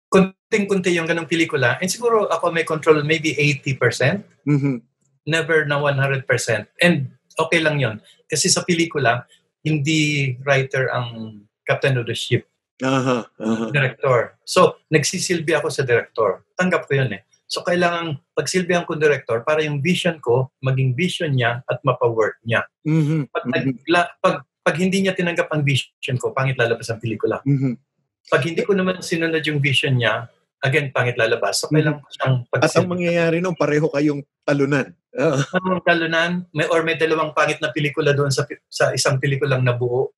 S7: Kunting-kunti yung ganong pelikula. And siguro ako may control maybe 80%. Never na 100%. And okay lang yun. Kasi sa pelikula, hindi writer ang captain of the ship. Director. So, nagsisilbi ako sa director. Tanggap ko yun So, kailangan pagsilbihan ko director para yung vision ko, maging vision niya at mapa-work niya. Pag hindi niya tinanggap ang vision ko, pangit lalabas ang pelikula. Pag hindi ko naman sinunod yung vision niya, again, pangit lalabas. So, kailangan ko siyang pagsilbi.
S2: At ang mangyayari nung pareho kayong talunan.
S7: Talunan, may dalawang pangit na pelikula doon sa isang pelikulang nabuo.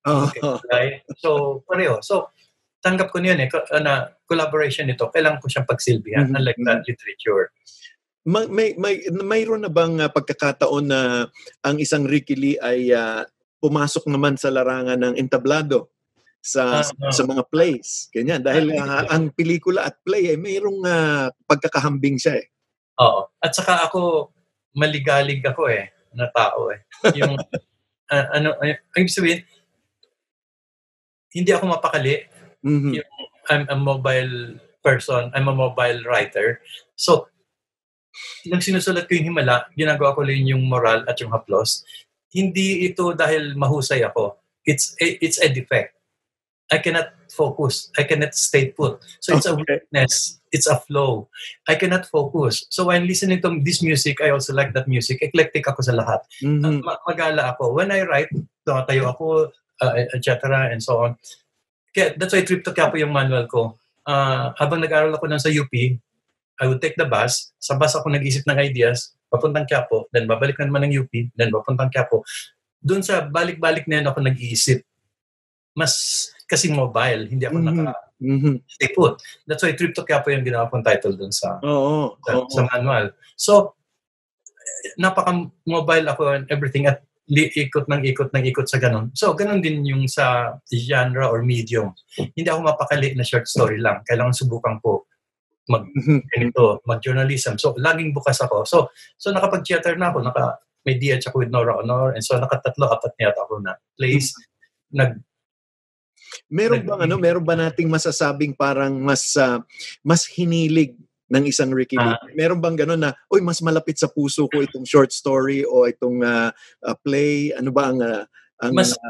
S7: So, pareho. So, tanggap ko niyan na collaboration nito. Kailangan ko siyang pagsilbihan, unlike that literature.
S2: Mayroon na bang pagkakataon na ang isang Ricky Lee ay pumasok naman sa larangan ng entablado sa mga plays? Ganyan. Dahil ang pelikula at play ay mayroong pagkakahambing siya
S7: Oo. At saka ako, maligalig ako na tao Yung, ibig sabihin, hindi ako mapakali. I'm a mobile person. I'm a mobile writer. So, nung sinusulat ko yung Himala, ginagawa ko lang yung moral at yung haplos. Hindi ito dahil mahusay ako. It's a defect. I cannot focus. I cannot stay put. So it's a weakness. It's a flow. I cannot focus. So when listening to this music, I also like that music. Eclectic ako sa lahat. Magala ako. When I write, tayo ako, etc. and so on. Kaya that's why trip to Quiapo yung manual ko. Habang nag-aral ako sa UP, I would take the bus. Sa bus ako nag-isip ng ideas, papuntang Quiapo, then babalik na naman ng UP, then papuntang Quiapo. Doon sa balik-balik na yun ako nag-iisip. Mas kasi mobile, hindi ako stay put. That's why trip to Quiapo yung ginawa kong title doon sa manual. So, napaka-mobile ako and everything at ikot sa ganun. So, ganun din yung sa genre or medium. Hindi ako mapakali na short story lang. Kailangan subukan ko mag-journalism. So, laging bukas ako. So nakapag-theater na ako, may DH ako with Nora Honor, and so nakatatlo-apat na yata ako na plays.
S2: Meron ba nating masasabing parang mas hinilig ng isang Ricky Lee? Meron bang gano'n na, mas malapit sa puso ko itong short story o itong play? Ano ba ang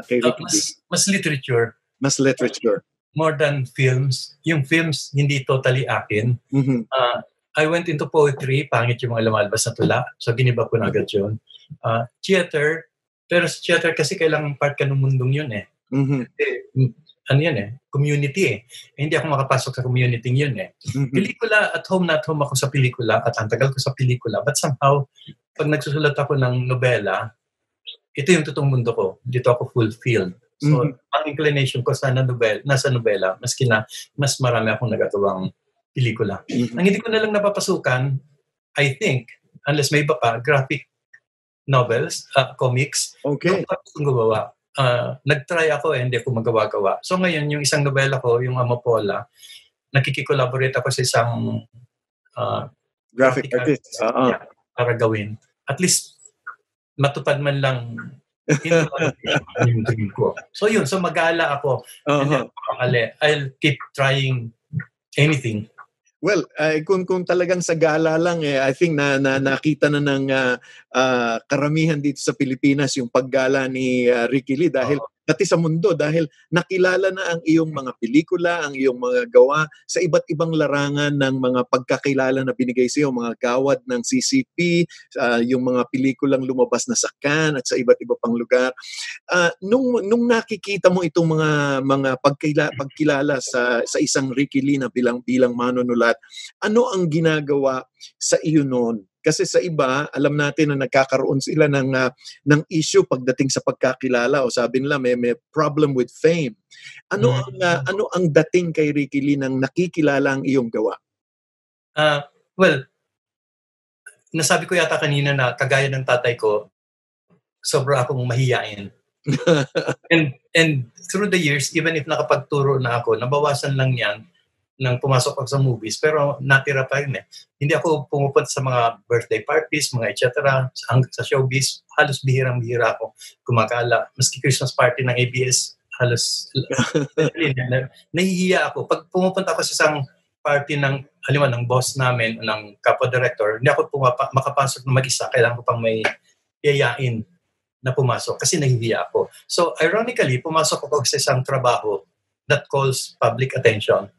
S2: kay Ricky Lee?
S7: Mas literature.
S2: Mas literature.
S7: More than films. Yung films, hindi totally akin.
S2: Mm-hmm.
S7: I went into poetry, pangit yung mga lumalabas na tula. So, giniba ko na agad yun. Theater, pero sa theater kasi kailangan part ka ng mundong yun eh.
S2: Mm-hmm.
S7: Community eh. Hindi ako makapasok sa community yun eh.
S2: Mm-hmm.
S7: Pelikula, at home ako sa pelikula at ang tagal ko sa pelikula. But somehow, pag nagsusulat ako ng nobela, ito yung totoong mundo ko. Dito ako fulfilled. So, ang inclination ko nasa nobela, maski na mas marami akong nagatuwang pelikula. Ang hindi ko na lang napapasukan, I think, unless may iba pa, graphic novels, comics.
S2: Okay.
S7: Kung gumawa. Nag-try ako hindi ako magawa-gawa. So ngayon, yung isang nobela ko, yung Amapola, nakikikollaborate ako sa isang
S2: graphic artist.
S7: Para gawin. At least, matupad man lang yung dream ko. So yun, mag-aala ako. And then, I'll keep trying anything.
S2: Well, kung talagang sa gala lang, I think na nakita na ng karamihan dito sa Pilipinas yung paggala ni Ricky Lee dahil pati sa mundo, dahil nakilala na ang iyong mga pelikula, ang iyong mga gawa sa iba't ibang larangan ng mga pagkakilala na binigay sa iyo, mga gawad ng CCP, yung mga pelikulang lumabas na sa Cannes at sa iba't iba pang lugar. Nung nakikita mo itong mga pagkilala sa isang Ricky Lee na bilang manunulat, ano ang ginagawa sa iyo noon? Kasi sa iba, alam natin na nagkakaroon sila ng issue pagdating sa pagkakilala o sabi nila may problem with fame. Ano ang dating kay Ricky Lee nang nakikilala ang iyong gawa?
S7: Well, nasabi ko yata kanina na kagaya ng tatay ko, sobra akong mahiyain. and through the years, even if nakapagturo na ako, nabawasan lang yan nang pumasok ako sa movies, pero natira pa rin eh. Hindi ako pumupunta sa mga birthday parties, mga etc. Sa showbiz, halos bihirang-bihira ako kumagala. Maski Christmas party ng ABS, halos nahihiya ako. Pag pumupunta ako sa isang party ng boss namin, ng kapwa-director, hindi ako makapasok na mag-isa. Kailangan ko pang may yayain na pumasok kasi nahihiya ako. So, ironically, pumasok ako sa isang trabaho that calls public attention.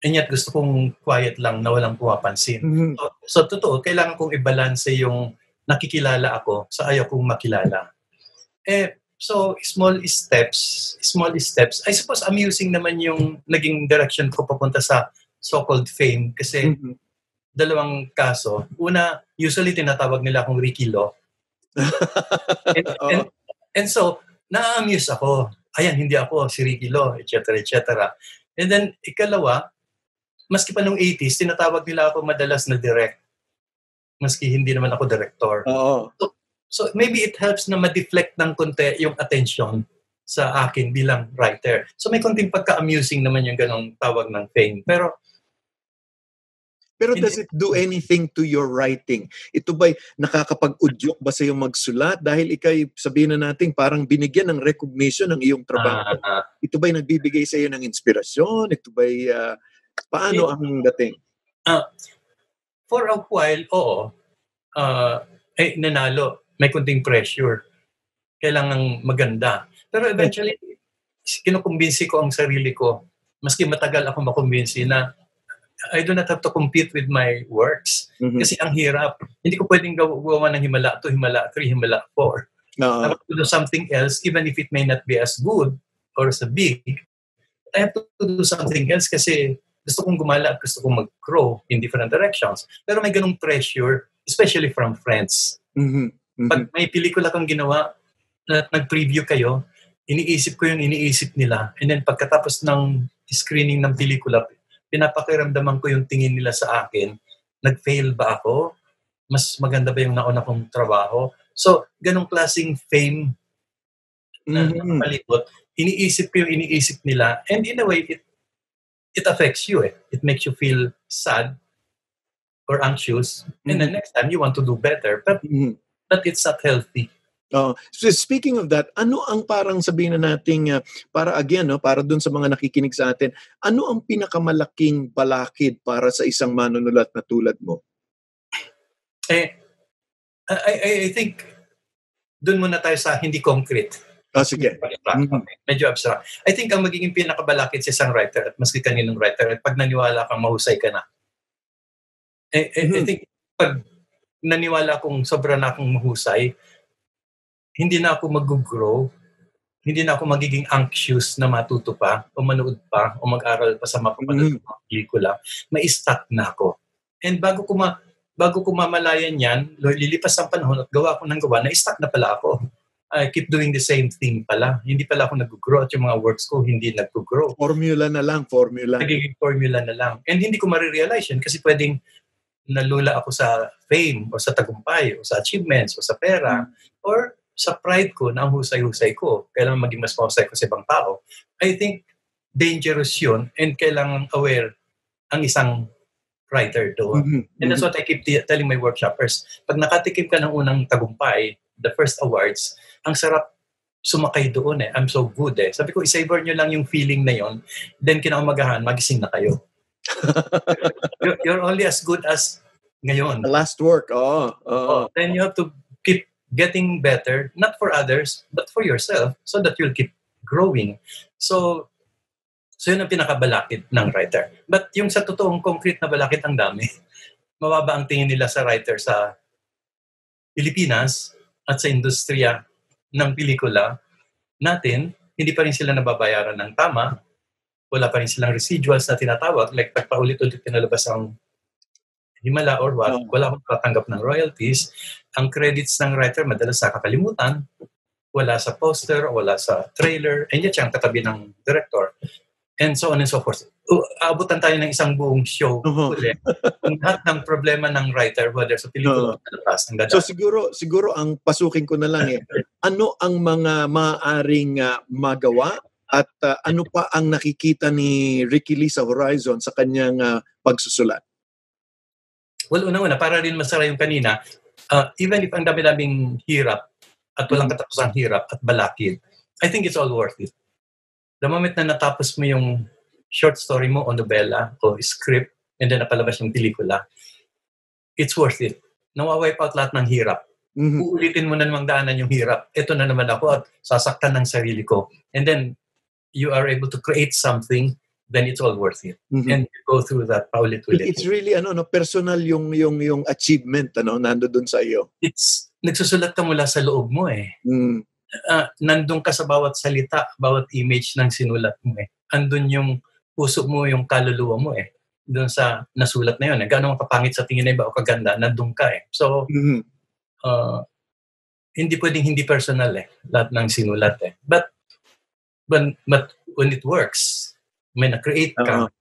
S7: And yet, gusto kong quiet lang na walang pumapansin.
S2: Mm-hmm.
S7: So, totoo, kailangan kong i-balance yung nakikilala ako sa ayaw kong makilala. So, small steps. I suppose amusing naman yung naging direction ko papunta sa so-called fame kasi dalawang kaso. Una, usually tinatawag nila akong Ricky Lo. and so, na-amuse ako. Ayan, hindi ako si Ricky Lo, etc. And then, ikalawa, maski pa nung 80s, tinatawag nila ako madalas na direct. Maski hindi naman ako director. So maybe it helps na ma-deflect ng konti yung attention sa akin bilang writer. So may konting pagka-amusing naman yung ganong tawag ng fame. Pero
S2: does it do anything to your writing? Ito ba'y nakakapag-udyok ba sa iyo magsulat? Dahil ikay, sabihin na natin, parang binigyan ng recognition ng iyong trabaho. Ito ba'y nagbibigay sa iyo ng inspirasyon? Ito ba'y... paano ang dating?
S7: For a while, oo. Nanalo. May kunting pressure. Kailangang maganda. Pero eventually, kinukumbinsi ko ang sarili ko. Maski matagal ako makumbinsi na I do not have to compete with my works. Kasi ang hirap. Hindi ko pwedeng gawa ng Himala 2, Himala 3, Himala 4. I have to do something else even if it may not be as good or as big. I have to do something else kasi gusto kong gumala at gusto kong mag-grow in different directions. Pero may ganung pressure, especially from friends. Pag may pelikula kang ginawa, nag-preview kayo, iniisip ko yung iniisip nila. And then pagkatapos ng screening ng pelikula, pinapakiramdaman ko yung tingin nila sa akin. Nag-fail ba ako? Mas maganda ba yung nauna kong trabaho? So, ganung klaseng fame na palibot, iniisip ko yung iniisip nila. And in a way, it affects you. It makes you feel sad or anxious. And then next time, you want to do better. But that it's not healthy.
S2: So speaking of that, ano ang parang sabihin na nating para again, no, para dun sa mga nakikinig sa atin, ano ang pinakamalaking balakid para sa isang manunulat na tulad mo?
S7: I think dun muna tayo sa hindi concrete.
S2: Sige.
S7: Medyo abstract. I think ang magiging pinakabalakid sa isang writer at maski kaninong writer, pag naniwala kang mahusay ka na. I think pag naniwala akong sobra na akong mahusay, hindi na ako mag-grow, hindi na ako magiging anxious na matuto pa, o manood pa, o mag-aral pa sa mapapanood ng mga pelikula. May-stuck na ako. And bago ko mamalayan yan, lilipas ang panahon at gawa ko ng gawa, na-stuck na pala ako. I keep doing the same thing pala. Hindi pala ako nag-grow at yung mga works ko hindi nag-grow.
S2: Formula na lang.
S7: Nagiging formula na lang. And hindi ko marirealize yun kasi pwedeng nalula ako sa fame o sa tagumpay o sa achievements o sa pera or sa pride ko na ang husay-husay ko. Kailangan maging mas mahusay ko sa ibang tao. I think dangerous yun and kailangan aware ang isang writer doon. And that's what I keep telling my workshoppers. Pag nakatikim ka ng unang tagumpay, the first awards, ang sarap sumakay doon eh. I'm so good eh. Sabi ko, isavor nyo lang yung feeling na yon. Then kinaumagahan, magising na kayo. You're only as good as ngayon.
S2: The last work.
S7: Then you have to keep getting better, not for others, but for yourself, so that you'll keep growing. So yun ang pinakabalakid ng writer. But yung sa totoong concrete na balakid, ang dami. Mababa ang tingin nila sa writer sa Pilipinas at sa industriya ng pelikula natin, hindi pa rin sila nababayaran ng tama. Wala pa rin silang residuals na tinatawag. Like, pagpaulit-ulit pinalabas ang Himala or what, wala akong tatanggap ng royalties. Ang credits ng writer madalas sa kakalimutan. Wala sa poster, wala sa trailer, and yet siyang katabi ng director. And so on and so forth. Aabutan tayo ng isang buong show ulit. Kung lahat ng problema ng writer, whether sa pelikula o palabas.
S2: So siguro ang pasukin ko na lang ano ang mga maaaring magawa at ano pa ang nakikita ni Ricky Lee sa horizon sa kanyang pagsusulat?
S7: Well, unang-una, para rin masara yung kanina, even if ang dami-daming hirap at walang katapusang hirap at balakid, I think it's all worth it. The moment na natapos mo yung short story mo o novela o script and then napalabas yung pelikula, it's worth it. Nawawipe out lahat ng hirap. Uulitin mo na namang daanan yung hirap. Ito na naman ako at sasaktan ng sarili ko. And then, you are able to create something, then it's all worth it. And you go through that paulit-ulit.
S2: It's really personal yung achievement nando doon sa iyo.
S7: It's nagsusulat ka mula sa loob mo eh. Nandun ka sa bawat salita, bawat image ng sinulat mo eh. Andun yung puso mo, yung kaluluwa mo eh. Doon sa nasulat na yun. Gaano kapangit sa tingin na iba o kaganda, nandun ka eh. So, hindi pwedeng hindi personal eh. Lahat ng sinulat eh. But when it works, when na-create ka,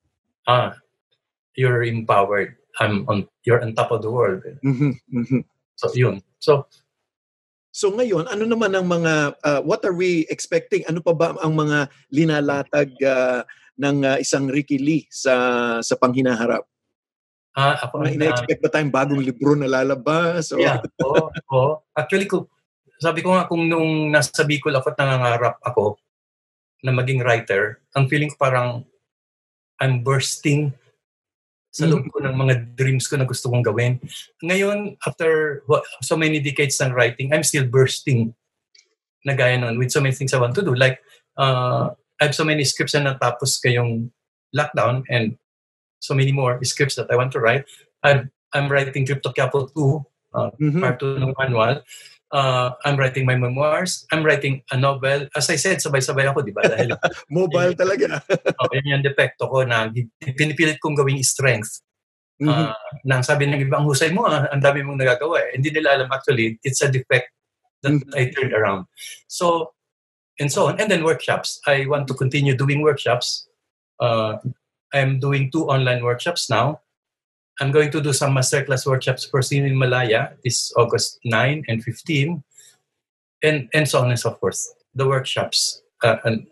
S7: you're empowered. You're on top of the world. So, yun.
S2: So ngayon, ano naman ang mga, what are we expecting? Ano pa ba ang mga linalatag ng isang Ricky Lee sa panghinaharap? Ina-expect ba tayong bagong libro na lalabas?
S7: Yeah, oo. Actually, sabi ko nga kung nung nasa Bicol ako at nangangarap ako na maging writer, ang feeling ko parang I'm bursting sa loob ko ng mga dreams ko na gusto kong gawin. Ngayon, after so many decades ng writing, I'm still bursting na gaya nun with so many things I want to do. Like, I have so many scripts na natapos kayong lockdown and so many more scripts that I want to write. I'm writing Crypto Quiapo 2, part 2 ng manual. I'm writing my memoirs. I'm writing a novel. As I said, sabay-sabay ako, di ba? Dahil
S2: mobile talaga.
S7: Yan yung depekto ko na pinipilit kong gawing strength. Nang sabi ng ibang husay mo, ang dami mong nagagawa eh. Hindi nila alam actually, it's a defect that I turned around. So, and so on. And then workshops. I want to continue doing workshops. I'm doing 2 online workshops now. I'm going to do some masterclass workshops for Sino in Malaya this August 9 and 15, and so on and so forth. The workshops. Ang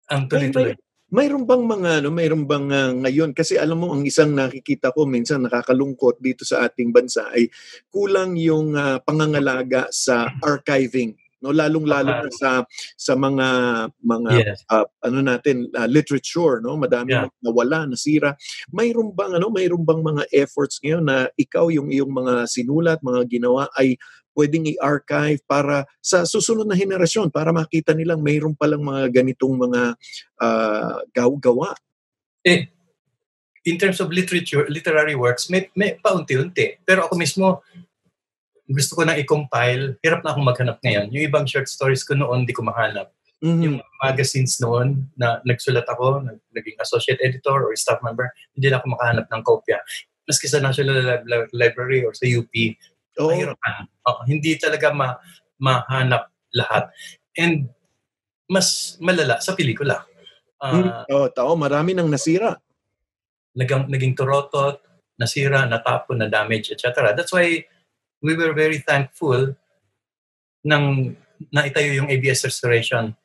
S7: tuloy-tuloy.
S2: Mayroon bang ngayon, kasi alam mo ang isang nakikita ko minsan nakakalungkot dito sa ating bansa ay kulang yung pangangalaga sa archiving, no, lalong-lalo na sa mga
S7: Yes.
S2: literature, no, madami nawala, nasira. Mayroon bang mga efforts ngayon na ikaw yung iyong mga sinulat, mga ginawa ay pwedeng i-archive para sa susunod na henerasyon, para makita nilang mayroon palang mga ganitong mga gawa?
S7: In terms of literary works, may paunti-unti. Pero ako mismo, gusto ko nang i-compile. Hirap na akong maghanap ngayon. Yung ibang short stories ko noon, di ko mahanap. Yung magazines noon na nagsulat ako, naging associate editor or staff member, hindi na ako makahanap ng kopya. Maski sa National Library or sa UP, mahirapan. Hindi talaga mahanap lahat. And mas malala sa pelikula.
S2: Marami nang nasira.
S7: Naging turotot, nasira, natapon, na-damage, etc. That's why we were very thankful nang naitayo yung ABS Restoration.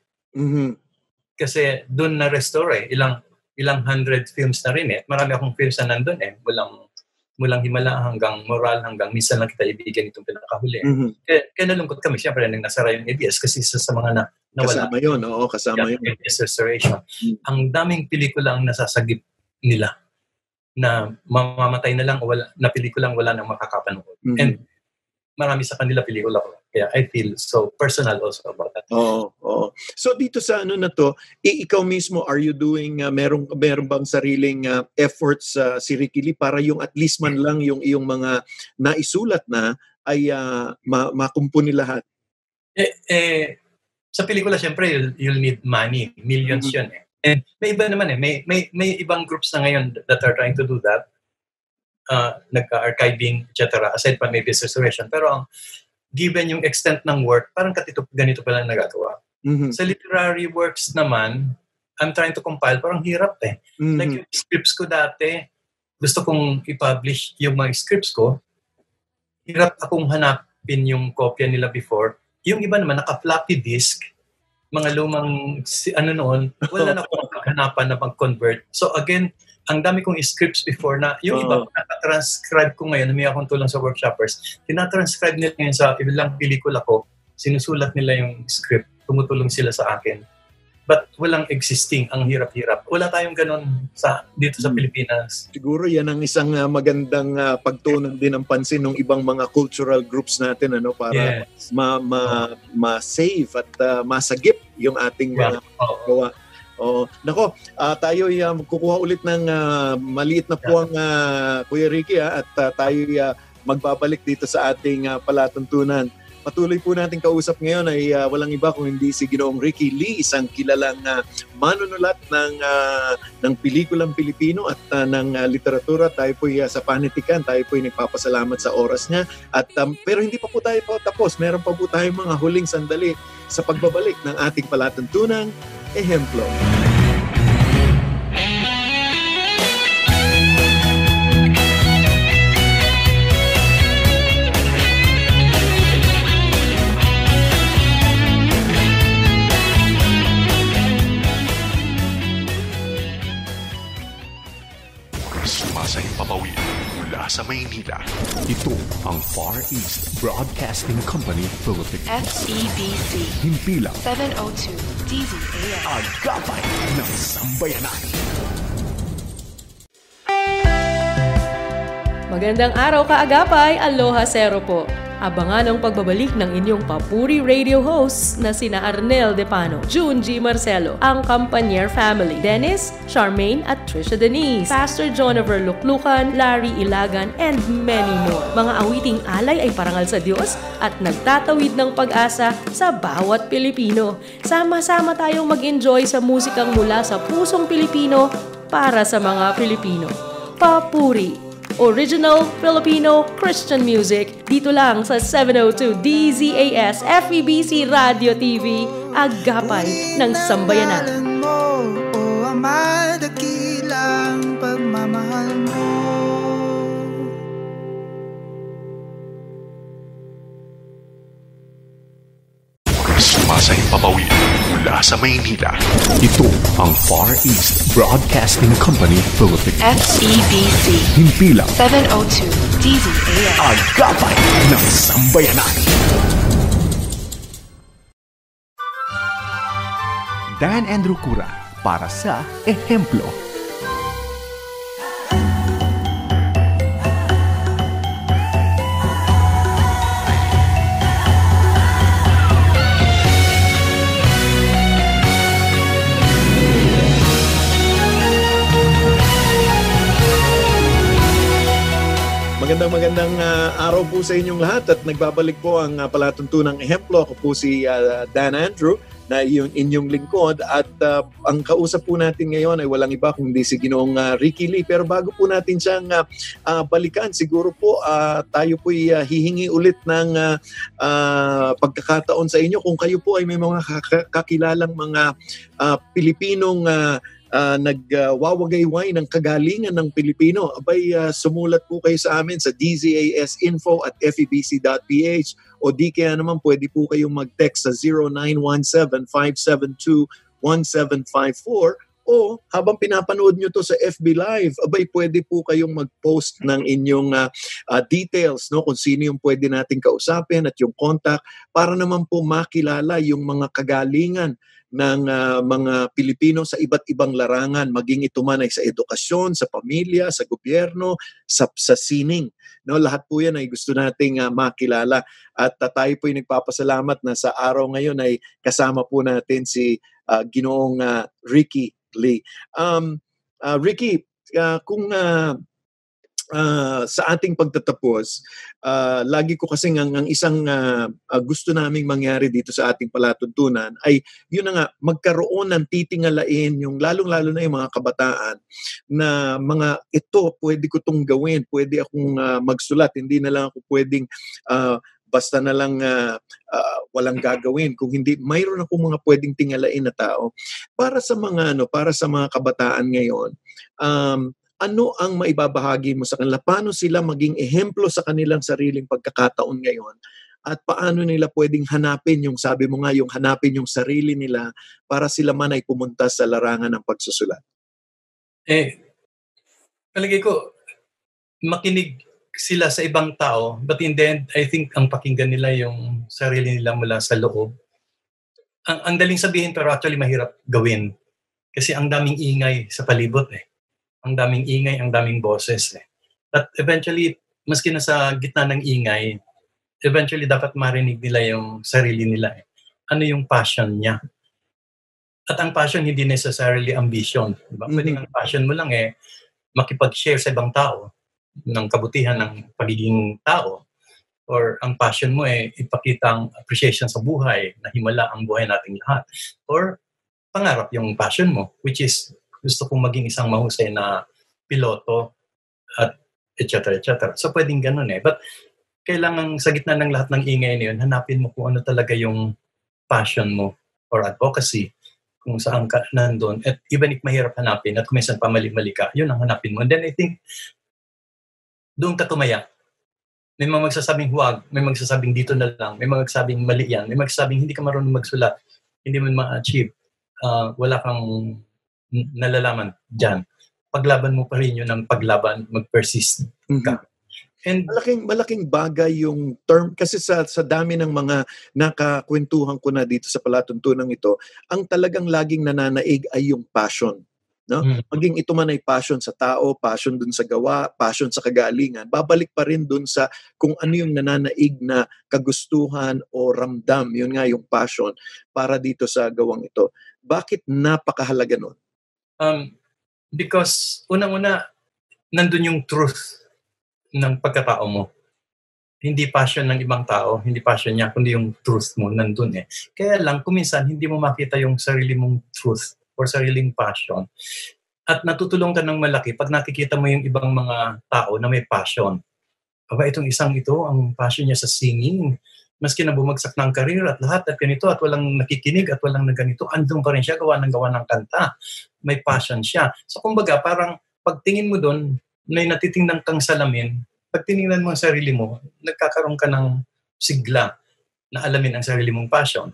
S7: Kasi doon na-restore ilang hundred films na rin Marami akong films na nandun Mulang Himala hanggang Moral hanggang minsan lang kita ibigyan itong pinakahuli. Kaya nalungkot kami. Siyempre, nang nasara yung ABS kasi isa sa mga nawala.
S2: Kasama yun. Oo, kasama yun.
S7: ABS Restoration. Ang daming pelikula ang nasasagip nila na mamamatay na lang o na pelikulang wala nang makakapanood. And marami sa kanila pelikula ko. Kaya I feel so personal also about that.
S2: Oo. So dito sa na to, ikaw mismo, are you doing, meron bang sariling efforts si Ricky Lee para yung at least man lang yung iyong mga naisulat na ay makumpuni lahat?
S7: Sa pelikula, syempre, you'll need money. Millions yun And may iba naman may ibang groups na ngayon that are trying to do that. Nagka-archiving, etc. Aside from maybe restoration. Pero given yung extent ng work, parang ganito pa lang nagagawa. Sa literary works naman, I'm trying to compile, parang hirap Like yung scripts ko dati, gusto kong i-publish yung mga scripts ko, hirap akong hanapin yung kopya nila before. Yung iba naman, naka-floppy disk, mga lumang, noon, wala na akong hanapan na pag-convert. So again, ang dami kong scripts before na yung iba, nakatranscribe ko ngayon, humingi akong tulong sa workshoppers, tinatranscribe nila ngayon sa ilang pelikula ko, sinusulat nila yung script, tumutulong sila sa akin. But walang existing, ang hirap-hirap. Wala tayong ganun dito sa Pilipinas.
S2: Siguro yan ang isang magandang pagtunan din ng pansin ng ibang mga cultural groups natin para ma-save at masagip yung ating mga gawa. Tayo kukuha ulit ng maliit na puwang Kuya Ricky at tayo magbabalik dito sa ating palatuntunan. Patuloy po natin kausap ngayon ay walang iba kung hindi si Ginoong Ricky Lee, isang kilalang manunulat ng pelikulang Pilipino at ng literatura. Tayo po sa panitikan, tayo po nagpapasalamat sa oras niya. Pero hindi pa po tayo tapos. Meron pa po tayong mga huling sandali sa pagbabalik ng ating palatuntunang ehemplo.
S3: Sumasayang papawid mula sa Maynila.
S1: Ito ang Far East Broadcasting Company Philippines.
S4: FEBC.
S1: Himpilang
S4: 702 DZAS.
S1: Agapay ng Sambayanan.
S9: Magandang araw kaagapay, Aloha Zero po. Abangan ang pagbabalik ng inyong papuri radio hosts na sina Arnel Depano, June G. Marcelo, ang Campanier family, Dennis, Charmaine at Trisha Denise, Pastor Jonover Luklukan, Larry Ilagan, and many more. Mga awiting alay ay parangal sa Diyos at nagtatawid ng pag-asa sa bawat Pilipino. Sama-sama tayong mag-enjoy sa musikang mula sa pusong Pilipino para sa mga Pilipino. Papuri! Original Filipino Christian music dito lang sa 702 DZAS FEBC Radio TV, Agapay ng Sambayanan.
S10: O Ama, dakilang pagmamahal mo.
S3: Sumasayang papawid mula sa sa Maynila.
S1: Ito ang Far East Broadcasting Company Philippines.
S4: FEBC.
S1: Himpilang
S4: 702 DZAM.
S1: Agapay ng Sambayanan. Dan Andrew Cura para sa Ehemplo.
S2: Magandang araw po sa inyong lahat at nagbabalik po ang palatuntunang Ehemplo. Ako po si Dan Andrew na inyong lingkod at ang kausap po natin ngayon ay walang iba kundi si Ginoong Ricky Lee. Pero bago po natin siyang balikan, siguro po tayo po hihingi ulit ng pagkakataon sa inyo kung kayo po ay may mga kakilalang mga Pilipinong nagwawagayway ng kagalingan ng Pilipino, abay sumulat po kayo sa amin sa dzasinfo@febc.ph o di kaya naman pwede po kayong mag-text sa 0917-572-1754 o habang pinapanood nyo to sa FB Live, abay pwede po kayong mag-post ng inyong details, no, kung sino yung pwede nating kausapin at yung contact para naman po makilala yung mga kagalingan ng mga Pilipino sa iba't ibang larangan, maging ito man ay sa edukasyon, sa pamilya, sa gobyerno, sa sining. No, lahat po yan ay gusto nating makilala. At tayo po ay nagpapasalamat na sa araw ngayon ay kasama po natin si Ginoong Ricky Lee. Ricky, kung sa ating pagtatapos, lagi ko kasing ang isang gusto naming mangyari dito sa ating palatuntunan ay yun na nga, magkaroon ng titingalain yung lalong-lalo na yung mga kabataan na mga ito, pwede ko itong gawin, pwede akong magsulat, hindi na lang ako pwedeng basta na lang walang gagawin. Kung hindi, mayroon akong mga pwedeng tingalain na tao. Para sa mga kabataan ngayon, ano ang maibabahagi mo sa kanila? Paano sila maging ehemplo sa kanilang sariling pagkakataon ngayon? At paano nila pwedeng hanapin yung, sabi mo nga, yung hanapin yung sarili nila para sila man ay pumunta sa larangan ng pagsusulat?
S7: Palagay ko, makinig sila sa ibang tao, but in the end, I think ang pakinggan nila yung sarili nila mula sa loob. Ang daling sabihin pero actually mahirap gawin. Kasi ang daming ingay sa palibot Ang daming ingay, ang daming boses But eventually, maski na sa gitna ng ingay, eventually dapat marinig nila yung sarili nila Ano yung passion niya? At ang passion hindi necessarily ambition. Diba? Pwedeng ang passion mo lang makipag-share sa ibang tao ng kabutihan ng pagiging tao. Or ang passion mo ipakita ang appreciation sa buhay, na himala ang buhay nating lahat. Or pangarap yung passion mo, which is gusto kong maging isang mahusay na piloto at etc. So pwedeng ganun But kailangan sa gitna ng lahat ng ingay na yun, hanapin mo kung ano talaga yung passion mo or advocacy, kung saan ka nandun. At even if mahirap hanapin at kung minsan pamali-mali ka, yun ang hanapin mo. And then I think, doon ka tumaya. May mga magsasabing huwag, may magsasabing dito na lang, may mga magsasabing mali yan, may magsasabing hindi ka marunong magsulat, hindi mo ma-achieve, wala kang nalalaman dyan. Paglaban mo pa rin yun ng paglaban, mag-persist ka. And
S2: malaking bagay yung term kasi sa dami ng mga nakakwentuhan ko na dito sa palatuntunan ito, ang talagang laging nananaig ay yung passion. No? Maging ito man ay passion sa tao, passion dun sa gawa, passion sa kagalingan, babalik pa rin dun sa kung ano yung nananaig na kagustuhan o ramdam, yun nga yung passion para dito sa gawang ito. Bakit napakahalaga nun?
S7: Because unang-una, nandun yung truth ng pagkatao mo. Hindi passion ng ibang tao, hindi passion niya, kundi yung truth mo nandun Kaya lang, kuminsan, hindi mo makita yung sarili mong truth or sariling passion. At natutulong ka ng malaki pag nakikita mo yung ibang mga tao na may passion. Aba, itong isang ito, ang passion niya sa singing, maski na bumagsak ng career at lahat at ganito at walang nakikinig at walang naganito, andun pa rin siya, gawa ng kanta. May passion siya. So kumbaga, parang pagtingin mo doon, may natitingnan kang salamin, pag tinignan mo ang sarili mo, nagkakaroon ka ng sigla na alamin ang sarili mong passion.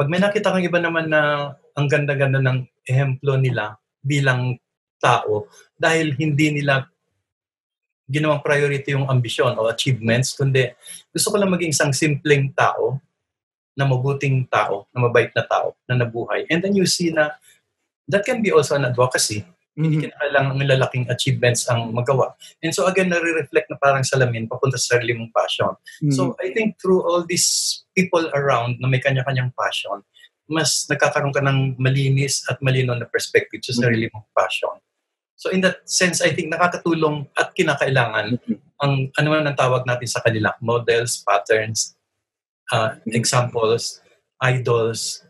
S7: Pag may nakita kang iba naman na ang ganda-ganda ng ehemplo nila bilang tao, dahil hindi nila ginawang priority yung ambisyon o achievements, kundi gusto ko lang maging isang simpleng tao, na mabuting tao, na mabait na tao, na nabuhay. And then you see na that can be also an advocacy. Hindi kinakailangan ng lalaking achievements ang magawa. And so again, nare-reflect na parang salamin papunta sa sarili mong passion. So I think through all these people around na may kanya-kanyang passion, mas nagkakaroon ka ng malinis at malinaw na perspective sa sarili mong passion. So in that sense, I think nakakatulong at kinakailangan ang ano man ang tawag natin sa kanila, models, patterns, examples, idols,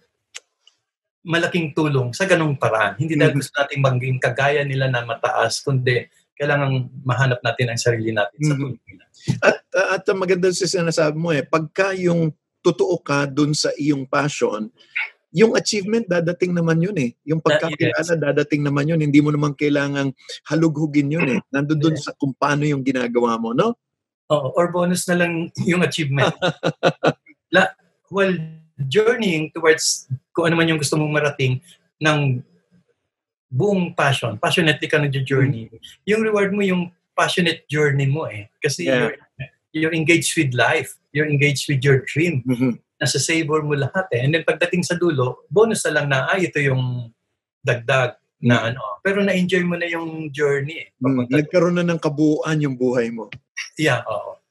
S7: malaking tulong sa ganung paraan. Hindi dahil gusto natin maging kagaya nila na mataas, kundi kailangan mahanap natin ang sarili natin sa tulong nila.
S2: At maganda sa sinasabi mo pagka yung totoo ka dun sa iyong passion, yung achievement dadating naman yun Yung pagkakilala dadating naman yun. Hindi mo naman kailangang halughugin yun Nandun dun sa kung paano yung ginagawa mo, no?
S7: Or bonus na lang yung achievement. Journeying towards kung ano man yung gusto mong marating ng buong passion. Passionately ka nag-journey. Yung reward mo yung passionate journey mo Kasi you're engaged with life. You're engaged with your dream. Nasa savor mo lahat And then pagdating sa dulo, bonus na lang na, ito yung dagdag na ano. Pero na-enjoy mo na yung journey
S2: Nagkaroon na ng kabuuan yung buhay mo.
S7: Yeah, oo.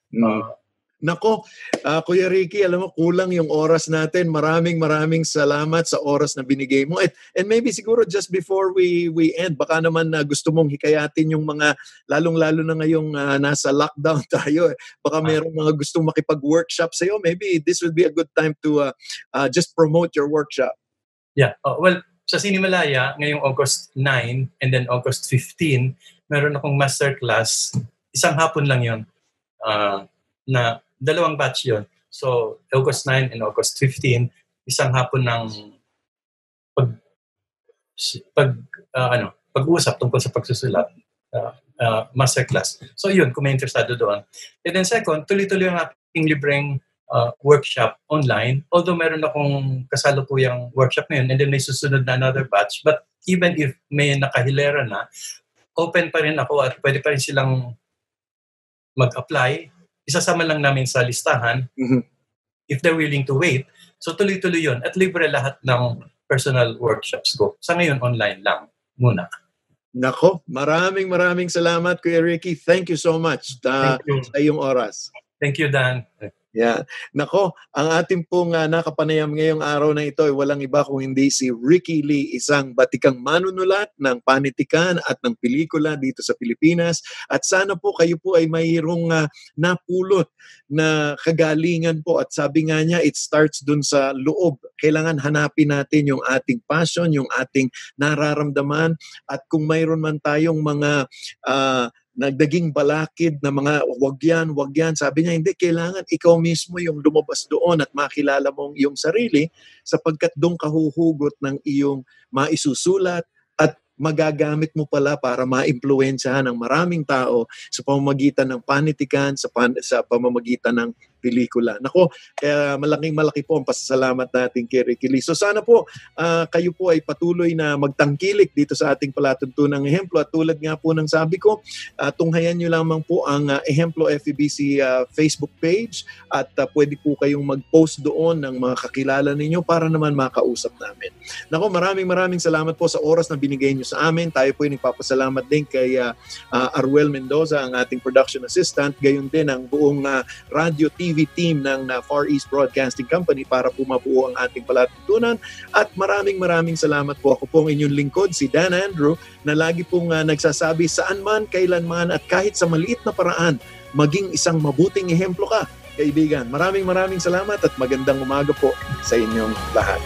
S2: Nako, Kuya Ricky, alam mo, kulang yung oras natin. Maraming salamat sa oras na binigay mo. And maybe siguro just before we end, baka naman gusto mong hikayatin yung mga, lalong-lalo na ngayong nasa lockdown tayo. Baka mayroong mga gustong makipag-workshop sa'yo. Maybe this would be a good time to just promote your workshop.
S7: Yeah, well, sa Sinimalaya, ngayong August 9 and then August 15, meron akong masterclass. Isang hapon lang yun. Na 2 batch yun. So, August 9 and August 15, isang hapon ng pag-uusap tungkol sa pagsusulat. Masterclass. So, yun, kung may interesado doon. And then second, tuloy-tuloy ang aking libreng workshop online. Although meron akong kasalukuyang workshop ngayon and then may susunod na another batch. But even if may nakahilera na, open pa rin ako at pwede pa rin silang mag-apply. Isasama lang namin sa listahan if they're willing to wait. So tuloy-tuloy yun. At libre lahat ng personal workshops ko. Sa ngayon, online lang muna.
S2: Nako, maraming salamat, Kuya Ricky. Thank you so much sa iyong oras.
S7: Thank you, Dan.
S2: Yeah. Nako, ang ating pong nakapanayam ngayong araw na ito ay walang iba kung hindi si Ricky Lee, isang batikang manunulat ng panitikan at ng pelikula dito sa Pilipinas. At sana po kayo po ay mayroong napulot na kagalingan po. At sabi nga niya, it starts dun sa loob. Kailangan hanapin natin yung ating passion, yung ating nararamdaman. At kung mayroon man tayong mga nagdaging balakid na mga wag yan. Sabi niya, hindi, kailangan ikaw mismo yung lumabas doon at makilala mong iyong sarili sapagkat doon kahuhugot ng iyong maisusulat at magagamit mo pala para ma-impluwensyahan ng maraming tao sa pamamagitan ng panitikan, sa pamamagitan ng pelikula. Nako, kaya malaki po ang pasasalamat natin kay Ricky Lee. So sana po kayo po ay patuloy na magtangkilik dito sa ating palatuntunang ehemplo. At tulad nga po ng sabi ko, tunghayan nyo lamang po ang Ehemplo FEBC Facebook page at pwede po kayong mag-post doon ng mga kakilala ninyo para naman makausap namin. Nako, maraming salamat po sa oras na binigay nyo sa amin. Tayo po ay nagpapasalamat din kay Arwel Mendoza, ang ating production assistant, gayon din ang buong radio TV team ng Far East Broadcasting Company para po mabuo ang ating palatuntunan. At maraming salamat po. Ako po ang inyong lingkod, si Dan Andrew, na lagi pong nagsasabi saan man, kailanman at kahit sa maliit na paraan, maging isang mabuting ehemplo ka, kaibigan. Maraming salamat at magandang umaga po sa inyong lahat.